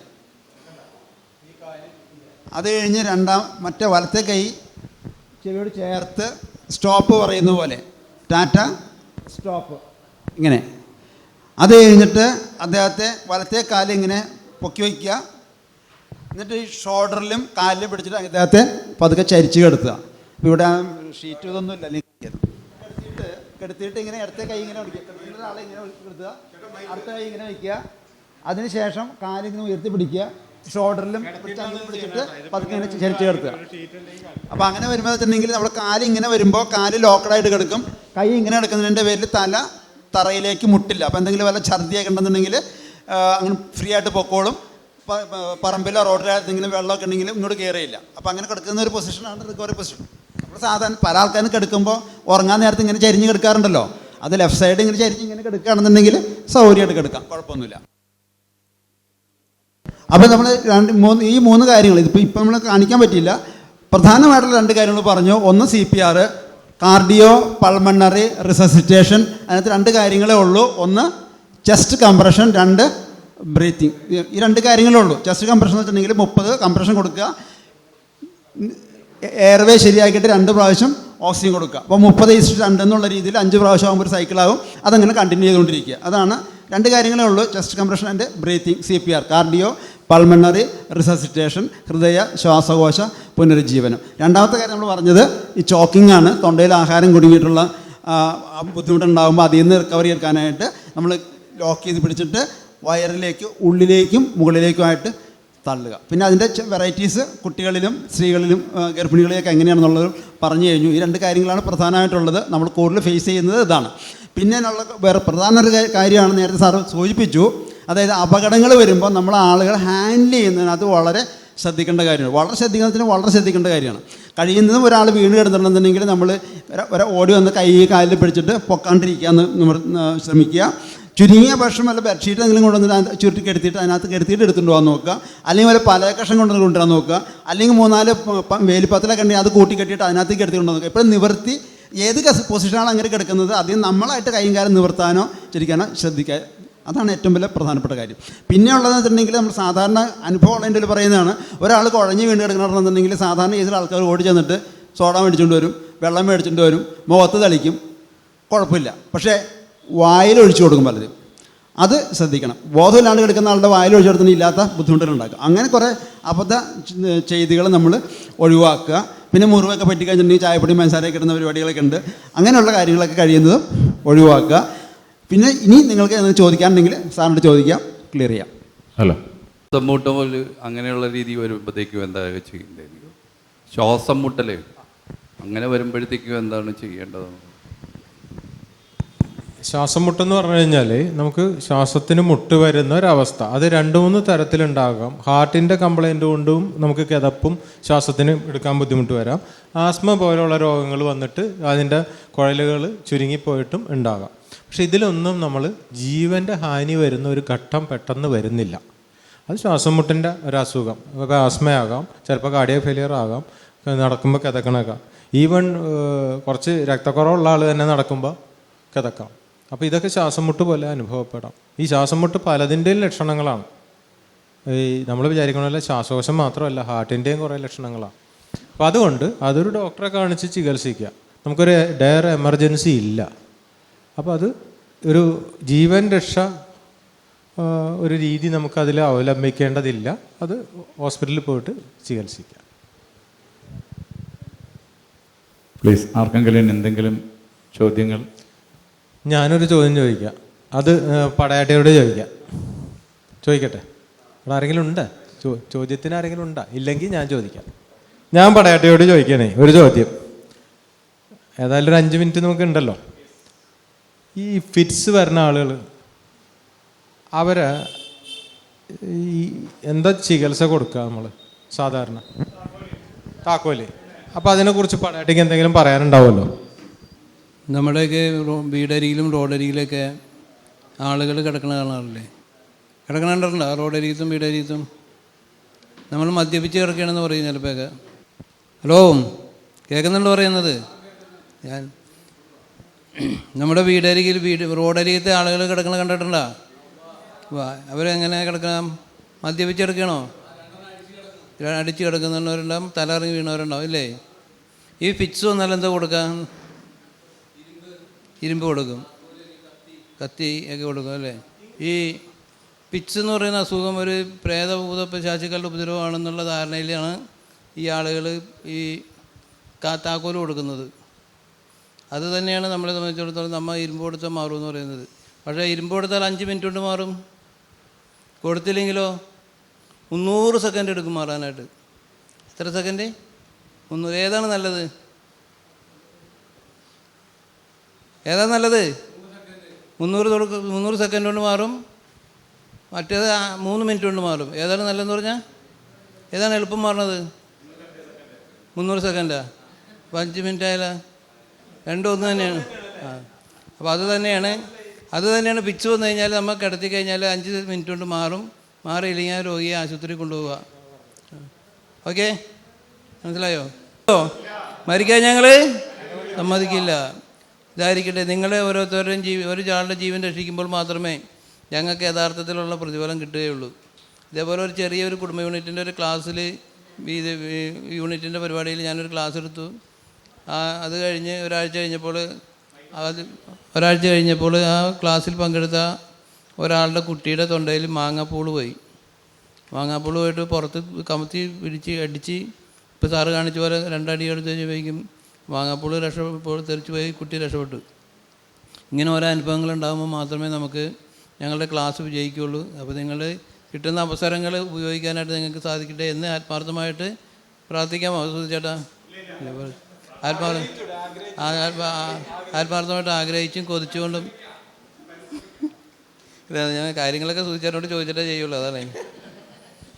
അത് കഴിഞ്ഞ് മറ്റേ വലത്തെ കൈ ചെവിയോട് ചേർത്ത് സ്റ്റോപ്പ് പറയുന്ന പോലെ ടാറ്റ സ്റ്റോപ്പ് ഇങ്ങനെ. അത് കഴിഞ്ഞിട്ട് അദ്ദേഹത്തെ വലത്തെ കാല് ഇങ്ങനെ പൊക്കി വയ്ക്കുക. എന്നിട്ട് ഈ ഷോൾഡറിലും കാലിലും പിടിച്ചിട്ട് അദ്ദേഹത്തെ പതുക്കെ ചരിച്ച് കിടത്തുക. അപ്പോൾ ഇവിടെ ഷീറ്റ് ഇതൊന്നുമില്ല, കിടത്തിയിട്ട് ഇങ്ങനെ ഇടത്തെ കൈ ഇങ്ങനെ പിടിക്കുക, ആളെ ഇങ്ങനെ കിടത്തുക, അടുത്ത കൈ ഇങ്ങനെ വയ്ക്കുക. അതിനുശേഷം കാലിങ്ങനെ ഉയർത്തി പിടിക്കുക, ഷോൾഡറിലും പിടിച്ചിട്ട് പതുക്കെ ഇങ്ങനെ ചരിച്ച് കിടത്തുക. അപ്പോൾ അങ്ങനെ വരുമ്പോൾ വെച്ചിട്ടുണ്ടെങ്കിൽ നമ്മൾ കാല് ഇങ്ങനെ വരുമ്പോൾ കാല് ലോക്കഡായിട്ട് കിടക്കും, കൈ ഇങ്ങനെ കിടക്കുന്നതിൻ്റെ പേരിൽ തല തറയിലേക്ക് മുട്ടില്ല. അപ്പോൾ എന്തെങ്കിലും വല്ല ഛർദിയൊക്കെ ഉണ്ടെന്നുണ്ടെങ്കിൽ അങ്ങനെ ഫ്രീ ആയിട്ട് പൊക്കോളും. പറമ്പിലോ റോഡിലോ എന്തെങ്കിലും വെള്ളമൊക്കെ ഉണ്ടെങ്കിലും ഇങ്ങോട്ട് കയറിയില്ല. അപ്പോൾ അങ്ങനെ കിടക്കുന്ന ഒരു പൊസിഷനാണ് റിക്കവറി പൊസിഷൻ. നമ്മൾ സാധാരണ പല ആൾക്കാരും കിടക്കുമ്പോൾ ഉറങ്ങാൻ നേരത്ത് ഇങ്ങനെ ചരിഞ്ഞ് കിടക്കാറുണ്ടല്ലോ, അത് ലെഫ്റ്റ് സൈഡ് ഇങ്ങനെ ചരിഞ്ഞ് ഇങ്ങനെ കിടക്കുകയാണെന്നുണ്ടെങ്കിൽ സൗകര്യമായിട്ട് കിടക്കാം, കുഴപ്പമൊന്നുമില്ല. അപ്പോൾ നമ്മൾ ഈ 3 കാര്യങ്ങൾ ഇപ്പം നമ്മൾ കാണിക്കാൻ പറ്റിയില്ല. പ്രധാനമായിട്ടുള്ള 2 കാര്യങ്ങൾ പറഞ്ഞു. ഒന്ന് CPR, കാർഡിയോ പൾമണറി റിസസിറ്റേഷൻ. അതിനകത്ത് 2 കാര്യങ്ങളേ ഉള്ളൂ. ഒന്ന് ചെസ്റ്റ് കംപ്രഷൻ, 2 ബ്രീത്തിങ്. ഈ 2 കാര്യങ്ങളേ ഉള്ളൂ. ചെസ്റ്റ് കംപ്രഷൻ എന്ന് വെച്ചിട്ടുണ്ടെങ്കിൽ 30 കംപ്രഷൻ കൊടുക്കുക, എയർവേ ശരിയാക്കിയിട്ട് 2 പ്രാവശ്യം ഓക്സിജൻ കൊടുക്കുക. അപ്പോൾ 30:2 എന്നുള്ള രീതിയിൽ 5 പ്രാവശ്യം ആകുമ്പോൾ ഒരു സൈക്കിളാകും. അതങ്ങനെ കണ്ടിന്യൂ ചെയ്തുകൊണ്ടിരിക്കുക. അതാണ് 2 കാര്യങ്ങളേ ഉള്ളൂ, chest compression and breathing. CPR, cardio pulmonary resuscitation, ഹൃദയ ശ്വാസകോശ പുനരുജ്ജീവനം. രണ്ടാമത്തെ കാര്യം നമ്മൾ പറഞ്ഞത് ഈ ചോക്കിംഗ് ആണ്. തൊണ്ടയിൽ ആഹാരം കുടുങ്ങിയിട്ടുള്ള ബുദ്ധിമുട്ടുണ്ടാകുമ്പോൾ അതിൽ നിന്ന് റിക്കവറി എടുക്കാനായിട്ട് നമ്മൾ ലോക്ക് ചെയ്ത് പിടിച്ചിട്ട് വയറിലേക്ക് ഉള്ളിലേക്കും മുകളിലേക്കുമായിട്ട് തള്ളുക. പിന്നെ അതിൻ്റെ വെറൈറ്റീസ് കുട്ടികളിലും സ്ത്രീകളിലും ഗർഭിണികളിലൊക്കെ എങ്ങനെയാണെന്നുള്ളത് പറഞ്ഞു കഴിഞ്ഞു. ഈ 2 കാര്യങ്ങളാണ് പ്രധാനമായിട്ടുള്ളത്. നമ്മൾ കൂടുതൽ ഫേസ് ചെയ്യുന്നത് ഇതാണ്. പിന്നെ വേറെ പ്രധാന ഒരു കാര്യമാണ് നേരത്തെ സാറ് സൂചിപ്പിച്ചു, അതായത് അപകടങ്ങൾ വരുമ്പോൾ നമ്മൾ ആളുകൾ ഹാൻഡിൽ ചെയ്യുന്നതിനകത്ത് വളരെ ശ്രദ്ധിക്കേണ്ട കാര്യമാണ്. വളരെ ശ്രദ്ധിക്കേണ്ട കാര്യമാണ്. കഴിയുന്നതും ഒരാൾ വീണ് കിടന്നിട്ടുണ്ടെന്നുണ്ടെങ്കിൽ നമ്മൾ ഓടി വന്ന് കൈ കാലിൽ പിടിച്ചിട്ട് പൊക്കാണ്ടിരിക്കാൻ ശ്രമിക്കുക. ചുരുങ്ങിയ പക്ഷം വല്ല ബെഡ്ഷീറ്റ് എന്തെങ്കിലും കൊണ്ടുവന്നിട്ട് ചുരുട്ടി കെടുത്തിയിട്ട് അതിനകത്ത് കെടുത്തിയിട്ട് എടുത്തുകൊണ്ട് പോകാൻ നോക്കുക. അല്ലെങ്കിൽ വല്ല പല കഷ്ണം കൊണ്ടുവരാൻ നോക്കുക. അല്ലെങ്കിൽ 3-4 വേലിപ്പത്തിലൊക്കെ ഉണ്ടെങ്കിൽ അത് കൂട്ടി കെട്ടിയിട്ട് അതിനകത്ത് കെടുത്തിക്കൊണ്ട് നോക്കുക. ഇപ്പോൾ നിവർത്തി ഏത് പൊസിഷനാണ് അങ്ങനെ കിടക്കുന്നത് അതിന് നമ്മളായിട്ട് കൈയും കാലം നിവർത്താനോ ചിരിക്കാനോ ശ്രദ്ധിക്കുക. അതാണ് ഏറ്റവും വലിയ പ്രധാനപ്പെട്ട കാര്യം. പിന്നെ ഉള്ളതെന്ന് വെച്ചിട്ടുണ്ടെങ്കിൽ നമ്മൾ സാധാരണ അനുഭവം ഉള്ളതിൻ്റെ പറയുന്നതാണ്, ഒരാൾ കുഴഞ്ഞ് വീണ് കിടക്കണമെന്നുണ്ടെങ്കിൽ സാധാരണ ഏതൊരു ആൾക്കാർ ഓടി ചെന്നിട്ട് സോഡ മേടിച്ചുകൊണ്ട് വരും, വെള്ളം മേടിച്ചുകൊണ്ട് വരും, മുഖത്ത് തളിക്കും, കുഴപ്പമില്ല. പക്ഷേ വായിലൊഴിച്ചു കൊടുക്കും പലരും. അത് ശ്രദ്ധിക്കണം. ബോധമില്ലാണ്ട് കിടക്കുന്ന ആളുടെ വായിലൊഴിച്ചു കൊടുത്തിട്ട് ഇല്ലാത്ത ബുദ്ധിമുട്ടുകളുണ്ടാക്കും. അങ്ങനെ കുറേ അബദ്ധ ചെയ്തികൾ നമ്മൾ ഒഴിവാക്കുക. പിന്നെ മുറിവൊക്കെ പറ്റിക്കഴിഞ്ഞിട്ടുണ്ടെങ്കിൽ ചായപ്പൊടി മനസ്സാരയൊക്കെ ഇടുന്ന പരിപാടികളൊക്കെ ഉണ്ട്. അങ്ങനെയുള്ള കാര്യങ്ങളൊക്കെ കഴിയുന്നതും ഒഴിവാക്കുക. പിന്നെ ഇനി നിങ്ങൾക്ക് ചോദിക്കാനുണ്ടെങ്കിൽ സാറിനോട് ചോദിക്കാം, ക്ലിയർ ചെയ്യാം. ഹലോ, ശ്വാസം മുട്ടൽ അങ്ങനെയുള്ള രീതി വരുമ്പോഴത്തേക്കും എന്താ ചെയ്യേണ്ടത്? ശ്വാസം മുട്ടൽ അങ്ങനെ വരുമ്പോഴത്തേക്കും എന്താണ് ചെയ്യേണ്ടത്? ശ്വാസം മുട്ടെന്ന് പറഞ്ഞു കഴിഞ്ഞാൽ നമുക്ക് ശ്വാസത്തിന് മുട്ട് വരുന്ന ഒരവസ്ഥ, അത് 2-3 തരത്തിലുണ്ടാകാം. ഹാർട്ടിൻ്റെ കംപ്ലൈൻറ്റ് കൊണ്ടും നമുക്ക് കിതപ്പും ശ്വാസത്തിന് എടുക്കാൻ ബുദ്ധിമുട്ട് വരാം. ആസ്മ പോലുള്ള രോഗങ്ങൾ വന്നിട്ട് അതിൻ്റെ കുഴലുകൾ ചുരുങ്ങിപ്പോയിട്ടും ഉണ്ടാകാം. പക്ഷെ ഇതിലൊന്നും നമ്മൾ ജീവൻ്റെ ഹാനി വരുന്ന ഒരു ഘട്ടം പെട്ടെന്ന് വരുന്നില്ല. അത് ശ്വാസം മുട്ടിൻ്റെ ഒരസുഖം. ഇപ്പോൾ ആസ്മയാകാം, ചിലപ്പോൾ കാർഡിയാക് ഫെയിലിയർ ആകാം, നടക്കുമ്പോൾ കിതക്കണേക്കാം. ഈവൻ കുറച്ച് രക്തക്കുറവുള്ള ആൾ തന്നെ നടക്കുമ്പോൾ കിതക്കാം. അപ്പോൾ ഇതൊക്കെ ശ്വാസം മുട്ട് പോലെ അനുഭവപ്പെടാം. ഈ ശ്വാസം മുട്ട് പലതിൻ്റെയും ലക്ഷണങ്ങളാണ്. ഈ നമ്മൾ വിചാരിക്കണ പോലെ ശ്വാസകോശം മാത്രമല്ല, ഹാർട്ടിൻ്റെയും കുറേ ലക്ഷണങ്ങളാണ്. അപ്പോൾ അതുകൊണ്ട് അതൊരു ഡോക്ടറെ കാണിച്ച് ചികിത്സിക്കുക. നമുക്കൊരു ഡയർ എമർജൻസി ഇല്ല. അപ്പോൾ അത് ഒരു ജീവൻ രക്ഷ ഒരു രീതി നമുക്കതിൽ അവലംബിക്കേണ്ടതില്ല. അത് ഹോസ്പിറ്റലിൽ പോയിട്ട് ചികിത്സിക്കുക. പ്ലീസ്, ആർക്കെങ്കിലും എന്തെങ്കിലും ചോദ്യങ്ങൾ? ഞാനൊരു ചോദ്യം ചോദിക്കാം. അത് പടയാട്ടിയോട് ചോദിക്കട്ടെ. അവിടെ ആരെങ്കിലും ഉണ്ട്? ചോദ്യത്തിന് ആരെങ്കിലും ഉണ്ടാ? ഇല്ലെങ്കിൽ ഞാൻ ചോദിക്കാം. ഞാൻ പടയാട്ടിയോട് ചോദിക്കണേ ഒരു ചോദ്യം. ഏതായാലും ഒരു 5 മിനിറ്റ് നമുക്ക് ഉണ്ടല്ലോ. ഈ ഫിറ്റ്സ് വരുന്ന ആളുകൾ അവരെ ഈ എന്താ ചികിത്സ കൊടുക്കുക നമ്മൾ സാധാരണ? താക്കോല്. അപ്പോൾ അതിനെക്കുറിച്ച് പടയാട്ടിക്ക് എന്തെങ്കിലും പറയാനുണ്ടാവുമല്ലോ. നമ്മുടെയൊക്കെ വീടരികിലും റോഡരികിലൊക്കെ ആളുകൾ കാണാറില്ലേ? കിടക്കണുണ്ടോ റോഡരികത്തും വീടരികത്തും? നമ്മൾ മദ്യപിച്ച് കിടക്കുകയാണെന്ന് പറയും ചിലപ്പോഴൊക്കെ. ഹലോ, കേൾക്കുന്നുണ്ടോ പറയുന്നത്? ഞാൻ നമ്മുടെ റോഡരികത്തെ ആളുകൾ കിടക്കണ കണ്ടിട്ടുണ്ടോ? അവരെങ്ങനെ കിടക്കണം? മദ്യപിച്ച് കിടക്കണോ? അടിച്ച് കിടക്കുന്നവരുണ്ടാവും, തലയിറങ്ങി വീണവരുണ്ടാവും ഇല്ലേ? ഈ ഫിറ്റ്സ് വന്നാൽ എന്താ കൊടുക്കാം? ഇരുമ്പ് കൊടുക്കും, കത്തി ഒക്കെ കൊടുക്കും അല്ലേ? ഈ പിറ്റ്സ് എന്ന് പറയുന്ന അസുഖം ഒരു പ്രേതഭൂത പിശാചുക്കളുടെ ഉപദ്രവമാണെന്നുള്ള ധാരണയിലാണ് ഈ ആളുകൾ ഈ താക്കോല് കൊടുക്കുന്നത്. അത് തന്നെയാണ് നമ്മളെ സംബന്ധിച്ചിടത്തോളം നമ്മൾ ഇരുമ്പ് കൊടുത്താൽ മാറും എന്ന് പറയുന്നത്. പക്ഷേ ഇരുമ്പ് കൊടുത്താൽ 5 മിനിറ്റ് കൊണ്ട് മാറും. കൊടുത്തില്ലെങ്കിലോ 300 സെക്കൻഡ് എടുക്കും മാറാനായിട്ട്. എത്ര സെക്കൻഡ്? 300. ഏതാണ് നല്ലത്? 300 സെക്കൻഡ് കൊണ്ട് മാറും. മറ്റേത് 3 മിനിറ്റ് കൊണ്ട് മാറും. ഏതാണ് നല്ലതെന്ന് പറഞ്ഞാൽ? ഏതാണ് എളുപ്പം മാറണത്? 300 സെക്കൻഡാ? 5 മിനിറ്റ് ആയാലോ? രണ്ടും ഒന്ന് തന്നെയാണ്. അപ്പോൾ അത് തന്നെയാണ് പിച്ച് വന്നു കഴിഞ്ഞാൽ നമ്മൾ കിടത്തി കഴിഞ്ഞാൽ 5 മിനിറ്റ് കൊണ്ട് മാറും. മാറിയില്ലെങ്കിൽ രോഗിയെ ആശുപത്രിയിൽ കൊണ്ടുപോവുക. ഓക്കെ, മനസ്സിലായോ? മരിക്കാൻ ഞങ്ങൾ സമ്മതിക്കില്ല. ഇതായിരിക്കട്ടെ, നിങ്ങളെ ഓരോരുത്തരുടെയും ഒരാളുടെ ജീവൻ രക്ഷിക്കുമ്പോൾ മാത്രമേ ഞങ്ങൾക്ക് യഥാർത്ഥത്തിലുള്ള പ്രതിഫലം കിട്ടുകയുള്ളൂ. ഇതേപോലെ ഒരു ചെറിയൊരു കുടുംബ യൂണിറ്റിൻ്റെ ഒരു ക്ലാസ്സിൽ യൂണിറ്റിൻ്റെ പരിപാടിയിൽ ഞാനൊരു ക്ലാസ് എടുത്തു. അത് കഴിഞ്ഞ് ഒരാഴ്ച കഴിഞ്ഞപ്പോൾ ആ ക്ലാസ്സിൽ പങ്കെടുത്ത ഒരാളുടെ കുട്ടിയുടെ തൊണ്ടയിൽ മാങ്ങാപ്പൂള് പോയിട്ട് പുറത്ത് കമത്തി പിടിച്ച് അടിച്ച്, ഇപ്പോൾ സാറ് കാണിച്ച പോലെ 2 അടി എടുത്ത് കഴിഞ്ഞപ്പോഴേക്കും മാങ്ങാപ്പൂള് തെറിച്ച് പോയി, കുട്ടി രക്ഷപ്പെട്ടു. ഇങ്ങനെ ഓരോ അനുഭവങ്ങൾ ഉണ്ടാകുമ്പോൾ മാത്രമേ നമുക്ക് ഞങ്ങളുടെ ക്ലാസ് വിജയിക്കുകയുള്ളൂ. അപ്പോൾ നിങ്ങൾ കിട്ടുന്ന അവസരങ്ങൾ ഉപയോഗിക്കാനായിട്ട് നിങ്ങൾക്ക് സാധിക്കട്ടെ എന്ന് ആത്മാർത്ഥമായിട്ട് പ്രാർത്ഥിക്കാമോ ചേട്ടാ? ആത്മാർത്ഥമായിട്ട് ആഗ്രഹിച്ചും കൊതിച്ചുകൊണ്ടും ഞാൻ കാര്യങ്ങളൊക്കെ സൂചിച്ചേട്ടനോട് ചോദിച്ചിട്ടേ ചെയ്യുള്ളൂ. അതാണ്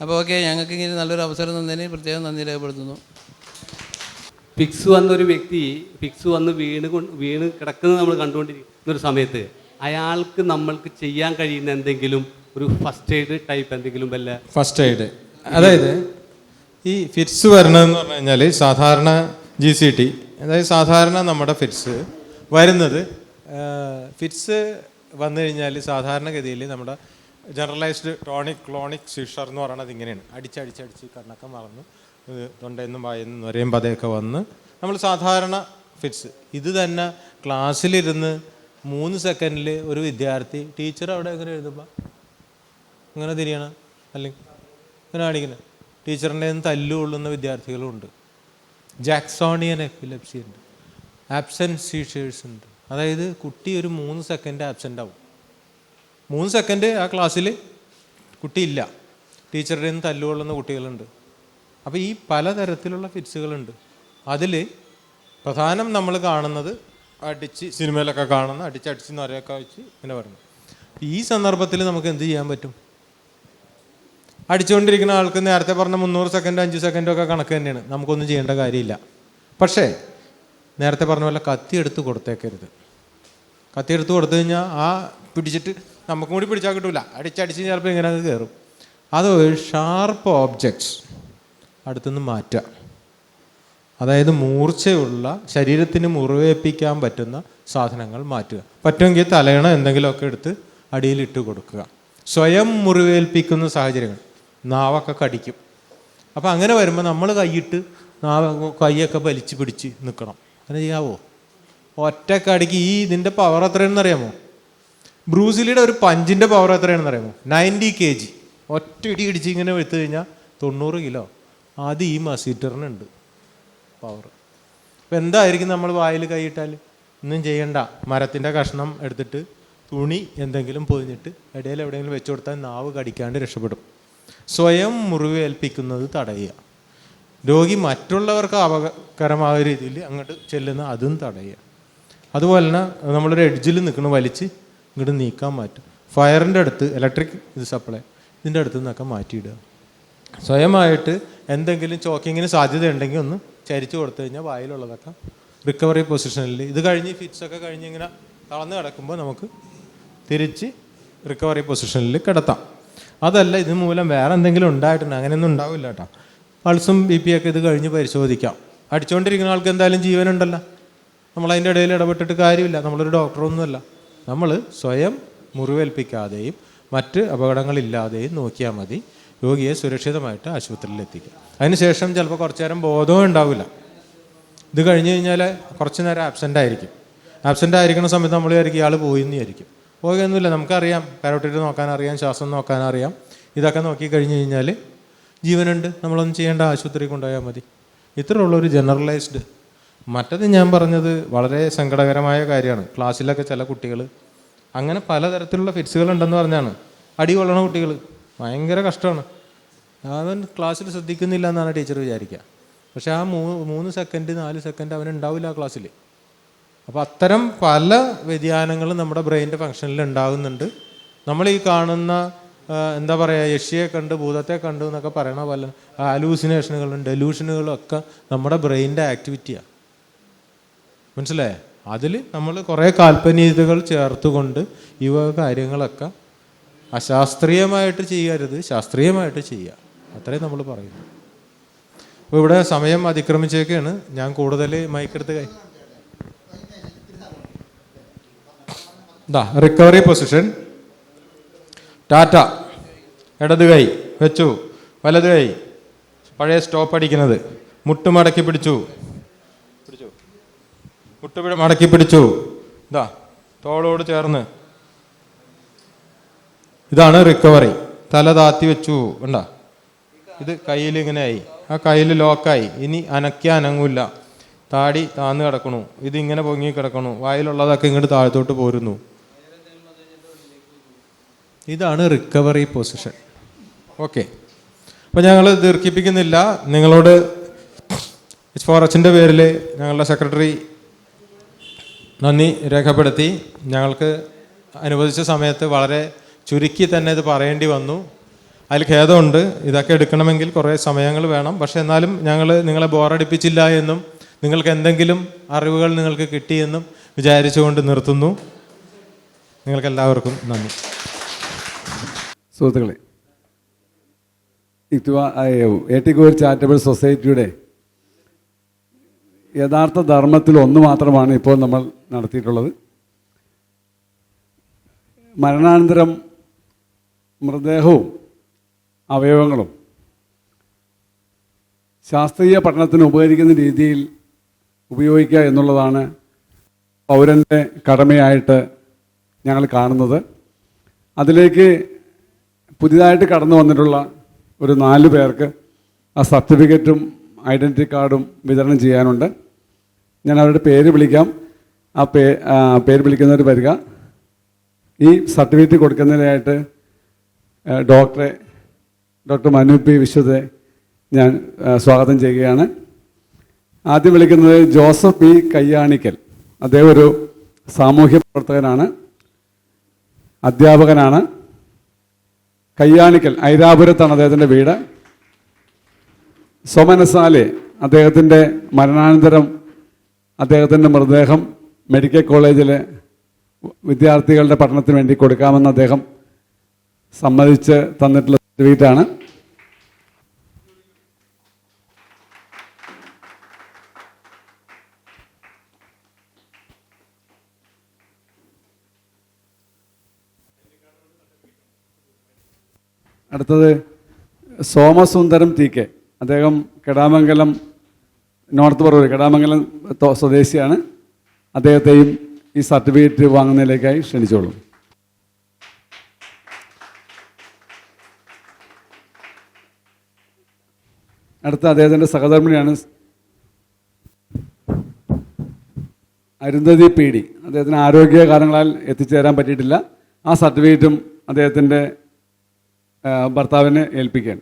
അപ്പോൾ ഓക്കെ, ഞങ്ങൾക്ക് ഇങ്ങനെ നല്ലൊരു അവസരം തന്നതിന് പ്രത്യേകം നന്ദി രേഖപ്പെടുത്തുന്നു. ഫിക്സ് വന്നൊരു വ്യക്തി ഫിക്സ് വന്ന് വീണ് കിടക്കുന്നത് നമ്മൾ കണ്ടുകൊണ്ടിരിക്കുന്ന ഒരു സമയത്ത് അയാൾക്ക് നമ്മൾക്ക് ചെയ്യാൻ കഴിയുന്ന എന്തെങ്കിലും ഒരു ഫസ്റ്റ് എയ്ഡ് ടൈപ്പ് എന്തെങ്കിലും വല്ല ഫസ്റ്റ് എയ്ഡ്, അതായത് ഈ ഫിറ്റ്സ് വരണമെന്ന് പറഞ്ഞു കഴിഞ്ഞാൽ സാധാരണ GCT, അതായത് സാധാരണ നമ്മുടെ ഫിറ്റ്സ് വരുന്നത്, ഫിറ്റ്സ് വന്നു കഴിഞ്ഞാൽ സാധാരണഗതിയിൽ നമ്മുടെ ജനറലൈസ്ഡ് ടോണിക് ക്ലോണിക് സീഷർ എന്ന് പറയുന്നത് ഇങ്ങനെയാണ്. അടിച്ചടിച്ചടിച്ച് കണ്ണൊക്കെ മറന്ന് തൊണ്ടയിൽ നിന്നും വായിൽ നിന്നും ഒരേം പതയൊക്കെ വന്ന് നമ്മൾ സാധാരണ ഫിറ്റ്സ്. ഇത് തന്നെ ക്ലാസ്സിലിരുന്ന് 3 സെക്കൻഡിൽ ഒരു വിദ്യാർത്ഥി ടീച്ചർ അവിടെ എങ്ങനെ എഴുതുമ്പോൾ ഇങ്ങനെ തിരിയണം, അല്ലെങ്കിൽ ഇങ്ങനെ കാണിക്കണം. ടീച്ചറിൻ്റെ തല്ലുകൊള്ളുന്ന വിദ്യാർത്ഥികളുണ്ട്. ജാക്സോണിയൻ എപ്പിലെപ്സി ഉണ്ട്, ആബ്സെൻറ്റ് സീഷേഴ്സ് ഉണ്ട്. അതായത് കുട്ടി ഒരു 3 സെക്കൻഡ് ആബ്സെൻ്റ് ആവും. 3 സെക്കൻഡ് ആ ക്ലാസ്സിൽ കുട്ടിയില്ല. ടീച്ചറുടെ നിന്ന് തല്ലുകൊള്ളുന്ന കുട്ടികളുണ്ട്. അപ്പോൾ ഈ പലതരത്തിലുള്ള ഫിറ്റ്സുകളുണ്ട്. അതിൽ പ്രധാനം നമ്മൾ കാണുന്നത് അടിച്ച്, സിനിമയിലൊക്കെ കാണുന്ന അടിച്ചടിച്ച് നരയൊക്കെ വെച്ച് ഇങ്ങനെ പറഞ്ഞു. ഈ സന്ദർഭത്തിൽ നമുക്ക് എന്ത് ചെയ്യാൻ പറ്റും? അടിച്ചുകൊണ്ടിരിക്കുന്ന ആൾക്ക് നേരത്തെ പറഞ്ഞ 300 സെക്കൻഡ് 5 സെക്കൻഡൊക്കെ കണക്ക് തന്നെയാണ്, നമുക്കൊന്നും ചെയ്യേണ്ട കാര്യമില്ല. പക്ഷേ നേരത്തെ പറഞ്ഞ പോലെ കത്തിയെടുത്ത് കൊടുത്തേക്കരുത്. കത്തിയെടുത്ത് കൊടുത്തു കഴിഞ്ഞാൽ ആ പിടിച്ചിട്ട് നമുക്കും കൂടി പിടിച്ചാൽ കിട്ടില്ല, അടിച്ചടിച്ച് ചിലപ്പോൾ ഇങ്ങനെ അത് കയറും. അത് ഷാർപ്പ് ഓബ്ജക്ട്സ് അടുത്തുനിന്ന് മാറ്റുക. അതായത് മൂർച്ചയുള്ള, ശരീരത്തിന് മുറിവേൽപ്പിക്കാൻ പറ്റുന്ന സാധനങ്ങൾ മാറ്റുക. പറ്റുമെങ്കിൽ തലയണ എന്തെങ്കിലുമൊക്കെ എടുത്ത് അടിയിലിട്ട് കൊടുക്കുക. സ്വയം മുറിവേൽപ്പിക്കുന്ന സാഹചര്യങ്ങൾ, നാവൊക്കെ കടിക്കും. അപ്പോൾ അങ്ങനെ വരുമ്പോൾ നമ്മൾ കൈയിട്ട് കൈയൊക്കെ വലിച്ച് പിടിച്ച് നിൽക്കണം. അങ്ങനെ ചെയ്യാവോ? ഒറ്റക്കടിക്ക് ഇതിൻ്റെ പവർ എത്രയാണെന്ന് അറിയാമോ? ബ്രൂസിലിയുടെ ഒരു പഞ്ചിൻ്റെ പവർ എത്രയാണെന്ന് അറിയാമോ? 90 kg. ഒറ്റ ഇടി ഇടിച്ച് ഇങ്ങനെ എടുത്തു കഴിഞ്ഞാൽ 90 കിലോ. അത് ഈ മസീറ്ററിനുണ്ട് പവർ. അപ്പോൾ എന്തായിരിക്കും നമ്മൾ വായിൽ കൈയിട്ടാൽ? ഒന്നും ചെയ്യണ്ട. മരത്തിൻ്റെ കഷ്ണം എടുത്തിട്ട് തുണി എന്തെങ്കിലും പൊതിഞ്ഞിട്ട് ഇടയിൽ എവിടെയെങ്കിലും വെച്ച് കൊടുത്താൽ നാവ് കടിക്കാണ്ട് രക്ഷപ്പെടും. സ്വയം മുറിവേൽപ്പിക്കുന്നത് തടയുക. രോഗി മറ്റുള്ളവർക്ക് അപകരമായ രീതിയിൽ അങ്ങോട്ട് ചെല്ലുന്ന അതും തടയുക. അതുപോലെ തന്നെ നമ്മളൊരു എഡ്ജിൽ നിൽക്കുന്ന വലിച്ച് ഇങ്ങോട്ട് നീക്കാൻ മാറ്റും. ഫയറിൻ്റെ അടുത്ത് ഇലക്ട്രിക് സപ്ലൈ ഇതിൻ്റെ അടുത്ത് നിന്നൊക്കെ മാറ്റിയിടുക. സ്വയമായിട്ട് എന്തെങ്കിലും ചോക്കിങ്ങിന് സാധ്യത ഉണ്ടെങ്കിൽ ഒന്ന് ചരിച്ചു കൊടുത്തു കഴിഞ്ഞാൽ വായിലുള്ളതൊക്കെ റിക്കവറി പൊസിഷനിൽ, ഇത് കഴിഞ്ഞ് ഫിറ്റ്സൊക്കെ കഴിഞ്ഞ് ഇങ്ങനെ തളർന്ന് കിടക്കുമ്പോൾ നമുക്ക് തിരിച്ച് റിക്കവറി പൊസിഷനിൽ കിടത്താം. അതല്ല ഇത് മൂലം വേറെ എന്തെങ്കിലും ഉണ്ടായിട്ടുണ്ട്, അങ്ങനെയൊന്നും ഉണ്ടാവില്ല കേട്ടോ. പൾസും BP ഒക്കെ ഇത് കഴിഞ്ഞ് പരിശോധിക്കാം. അടിച്ചുകൊണ്ടിരിക്കുന്ന ആൾക്ക് എന്തായാലും ജീവനുണ്ടല്ലോ, നമ്മളതിൻ്റെ ഇടയിൽ ഇടപെട്ടിട്ട് കാര്യമില്ല. നമ്മളൊരു ഡോക്ടറൊന്നുമല്ല. നമ്മൾ സ്വയം മുറിവേൽപ്പിക്കാതെയും മറ്റ് അപകടങ്ങളില്ലാതെയും നോക്കിയാൽ മതി. രോഗിയെ സുരക്ഷിതമായിട്ട് ആശുപത്രിയിൽ എത്തിക്കുക. അതിനുശേഷം ചിലപ്പോൾ കുറച്ചു നേരം ബോധവും ഉണ്ടാവില്ല. ഇത് കഴിഞ്ഞ് കഴിഞ്ഞാൽ കുറച്ച് നേരം ആബ്സെൻ്റ് ആയിരിക്കും. ആബ്സെൻ്റ് ആയിരിക്കുന്ന സമയത്ത് നമ്മൾ വിചാരിക്കും ഇയാൾ പോയിന്ന് വിചാരിക്കും. പോവുകയൊന്നുമില്ല. നമുക്കറിയാം, കരോട്ടിട്ട് നോക്കാനറിയാം, ശ്വാസം നോക്കാനറിയാം. ഇതൊക്കെ നോക്കി കഴിഞ്ഞ് കഴിഞ്ഞാൽ ജീവനുണ്ട്. നമ്മളൊന്നും ചെയ്യേണ്ട, ആശുപത്രി കൊണ്ടുപോയാൽ മതി. ഇത്രയുള്ളൊരു ജനറലൈസ്ഡ്. മറ്റത് ഞാൻ പറഞ്ഞത് വളരെ സങ്കടകരമായ കാര്യമാണ്. ക്ലാസ്സിലൊക്കെ ചില കുട്ടികൾ അങ്ങനെ പലതരത്തിലുള്ള ഫിറ്റ്സുകൾ ഉണ്ടെന്ന് പറഞ്ഞാണ്. അടി കൊള്ളണ കുട്ടികൾ ഭയങ്കര കഷ്ടമാണ്. അവൻ ക്ലാസ്സിൽ ശ്രദ്ധിക്കുന്നില്ല എന്നാണ് ടീച്ചർ വിചാരിക്കുക. പക്ഷെ ആ 3 സെക്കൻഡ് 4 സെക്കൻഡ് അവനുണ്ടാവില്ല ആ ക്ലാസ്സിൽ. അപ്പോൾ അത്തരം പല വ്യതിയാനങ്ങളും നമ്മുടെ ബ്രെയിനിൻ്റെ ഫങ്ഷനിൽ ഉണ്ടാകുന്നുണ്ട്. നമ്മൾ ഈ കാണുന്ന എന്താ പറയുക, യക്ഷിയെ കണ്ട് ഭൂതത്തെ കണ്ടു എന്നൊക്കെ പറയണ പോലെ ഹാലൂസിനേഷനുകളും ഡെലൂഷനുകളും ഒക്കെ നമ്മുടെ ബ്രെയിനിൻ്റെ ആക്ടിവിറ്റിയാണ്. മനസ്സിലായേ? അതിൽ നമ്മൾ കുറേ കാൽപ്പനികതകൾ ചേർത്തുകൊണ്ട് ഇവ കാര്യങ്ങളൊക്കെ അശാസ്ത്രീയമായിട്ട് ചെയ്യരുത്, ശാസ്ത്രീയമായിട്ട് ചെയ്യുക. അത്രയും നമ്മൾ പറയുന്നു. അപ്പോൾ ഇവിടെ സമയം അതിക്രമിച്ചേക്കാണ്. ഞാൻ കൂടുതൽ മൈക്കെടുത്ത് റിക്കവറി പൊസിഷൻ. ടാറ്റ. ഇടത് കൈ വെച്ചു, വലത് കൈ പഴയ സ്റ്റോപ്പ് അടിക്കുന്നത്. മുട്ട് മടക്കി പിടിച്ചു, മുട്ട് മടക്കി പിടിച്ചു. തോളോട് ചേർന്ന്. ഇതാണ് റിക്കവറി. തല താത്തി വെച്ചു. കണ്ട, ഇത് കയ്യിൽ ഇങ്ങനെയായി, ആ കയ്യിൽ ലോക്കായി. ഇനി അനങ്ങൂല്ല. താടി താന്ന് കിടക്കണു, ഇതിങ്ങനെ പൊങ്ങി കിടക്കണു, വായിലുള്ളതൊക്കെ ഇങ്ങോട്ട് താഴത്തോട്ട് പോരുന്നു. ഇതാണ് റിക്കവറി പൊസിഷൻ. ഓക്കെ. അപ്പോൾ ഞങ്ങൾ ദീർഘിപ്പിക്കുന്നില്ല. നിങ്ങളോട് H4Hൻ്റെ പേരിൽ ഞങ്ങളുടെ സെക്രട്ടറി നന്ദി രേഖപ്പെടുത്തി. ഞങ്ങൾക്ക് അനുവദിച്ച സമയത്ത് വളരെ ചുരുക്കി തന്നെ ഇത് പറയേണ്ടി വന്നു. അതിൽ ഖേദമുണ്ട്. ഇതൊക്കെ എടുക്കണമെങ്കിൽ കുറേ സമയങ്ങൾ വേണം. പക്ഷെ എന്നാലും ഞങ്ങൾ നിങ്ങളെ ബോറടിപ്പിച്ചില്ല എന്നും നിങ്ങൾക്ക് എന്തെങ്കിലും അറിവുകൾ നിങ്ങൾക്ക് കിട്ടിയെന്നും വിചാരിച്ചുകൊണ്ട് നിർത്തുന്നു. നിങ്ങൾക്കെല്ലാവർക്കും നന്ദി. സുഹൃത്തുക്കളെ, ഏട്ടിക്കോർ ചാരിറ്റബിൾ സൊസൈറ്റിയുടെ യഥാർത്ഥ ധർമ്മത്തിൽ ഒന്ന് മാത്രമാണ് ഇപ്പോൾ നമ്മൾ നടത്തിയിട്ടുള്ളത്. മരണാനന്തരം മൃതദേഹവും അവയവങ്ങളും ശാസ്ത്രീയ പഠനത്തിന് ഉപകരിക്കുന്ന രീതിയിൽ ഉപയോഗിക്കുക എന്നുള്ളതാണ് പൗരൻ്റെ കടമയായിട്ട് ഞങ്ങൾ കാണുന്നത്. അതിലേക്ക് പുതിയതായിട്ട് കടന്നു വന്നിട്ടുള്ള ഒരു 4 പേർക്ക് ആ സർട്ടിഫിക്കറ്റും ഐഡൻറ്റിറ്റി കാർഡും വിതരണം ചെയ്യാനുണ്ട്. ഞാൻ അവരുടെ പേര് വിളിക്കാം. ആ പേര് വിളിക്കുന്നവർ വരിക. ഈ സർട്ടിഫിക്കറ്റ് കൊടുക്കുന്നതിനായിട്ട് ഡോക്ടർ മനു പി വിശ്വത്തെ ഞാൻ സ്വാഗതം ചെയ്യുകയാണ്. ആദ്യം വിളിക്കുന്നത് ജോസഫ് പി കയ്യാണിക്കൽ. അദ്ദേഹം ഒരു സാമൂഹ്യ പ്രവർത്തകനാണ്, അധ്യാപകനാണ്. കയ്യാണിക്കൽ ഐരാപുരത്താണ് അദ്ദേഹത്തിൻ്റെ വീട്. സോമനസാലെ അദ്ദേഹത്തിൻ്റെ മരണാനന്തരം അദ്ദേഹത്തിൻ്റെ മൃതദേഹം മെഡിക്കൽ കോളേജിലെ വിദ്യാർത്ഥികളുടെ പഠനത്തിന് വേണ്ടി കൊടുക്കാമെന്ന് അദ്ദേഹം സമ്മതിച്ച് തന്നിട്ടുള്ള സർട്ടിഫിക്കറ്റാണ്. അടുത്തത് സോമസുന്ദരം ടി കെ. അദ്ദേഹം കെടാമംഗലം നോർത്ത് പറവൂർ കെടാമംഗലം സ്വദേശിയാണ്. അദ്ദേഹത്തെയും ഈ സർട്ടിഫിക്കറ്റ് വാങ്ങുന്നതിലേക്കായി ക്ഷണിച്ചോളൂ. അടുത്ത അദ്ദേഹത്തിൻ്റെ സഹധർമ്മിണിയാണ് അരുന്ധതി പി ഡി. അദ്ദേഹത്തിന് ആരോഗ്യ കാരണങ്ങളാൽ എത്തിച്ചേരാൻ പറ്റിയിട്ടില്ല. ആ സർട്ടിഫിക്കറ്റും അദ്ദേഹത്തിൻ്റെ ഭർത്താവിനെ ഏൽപ്പിക്കാൻ.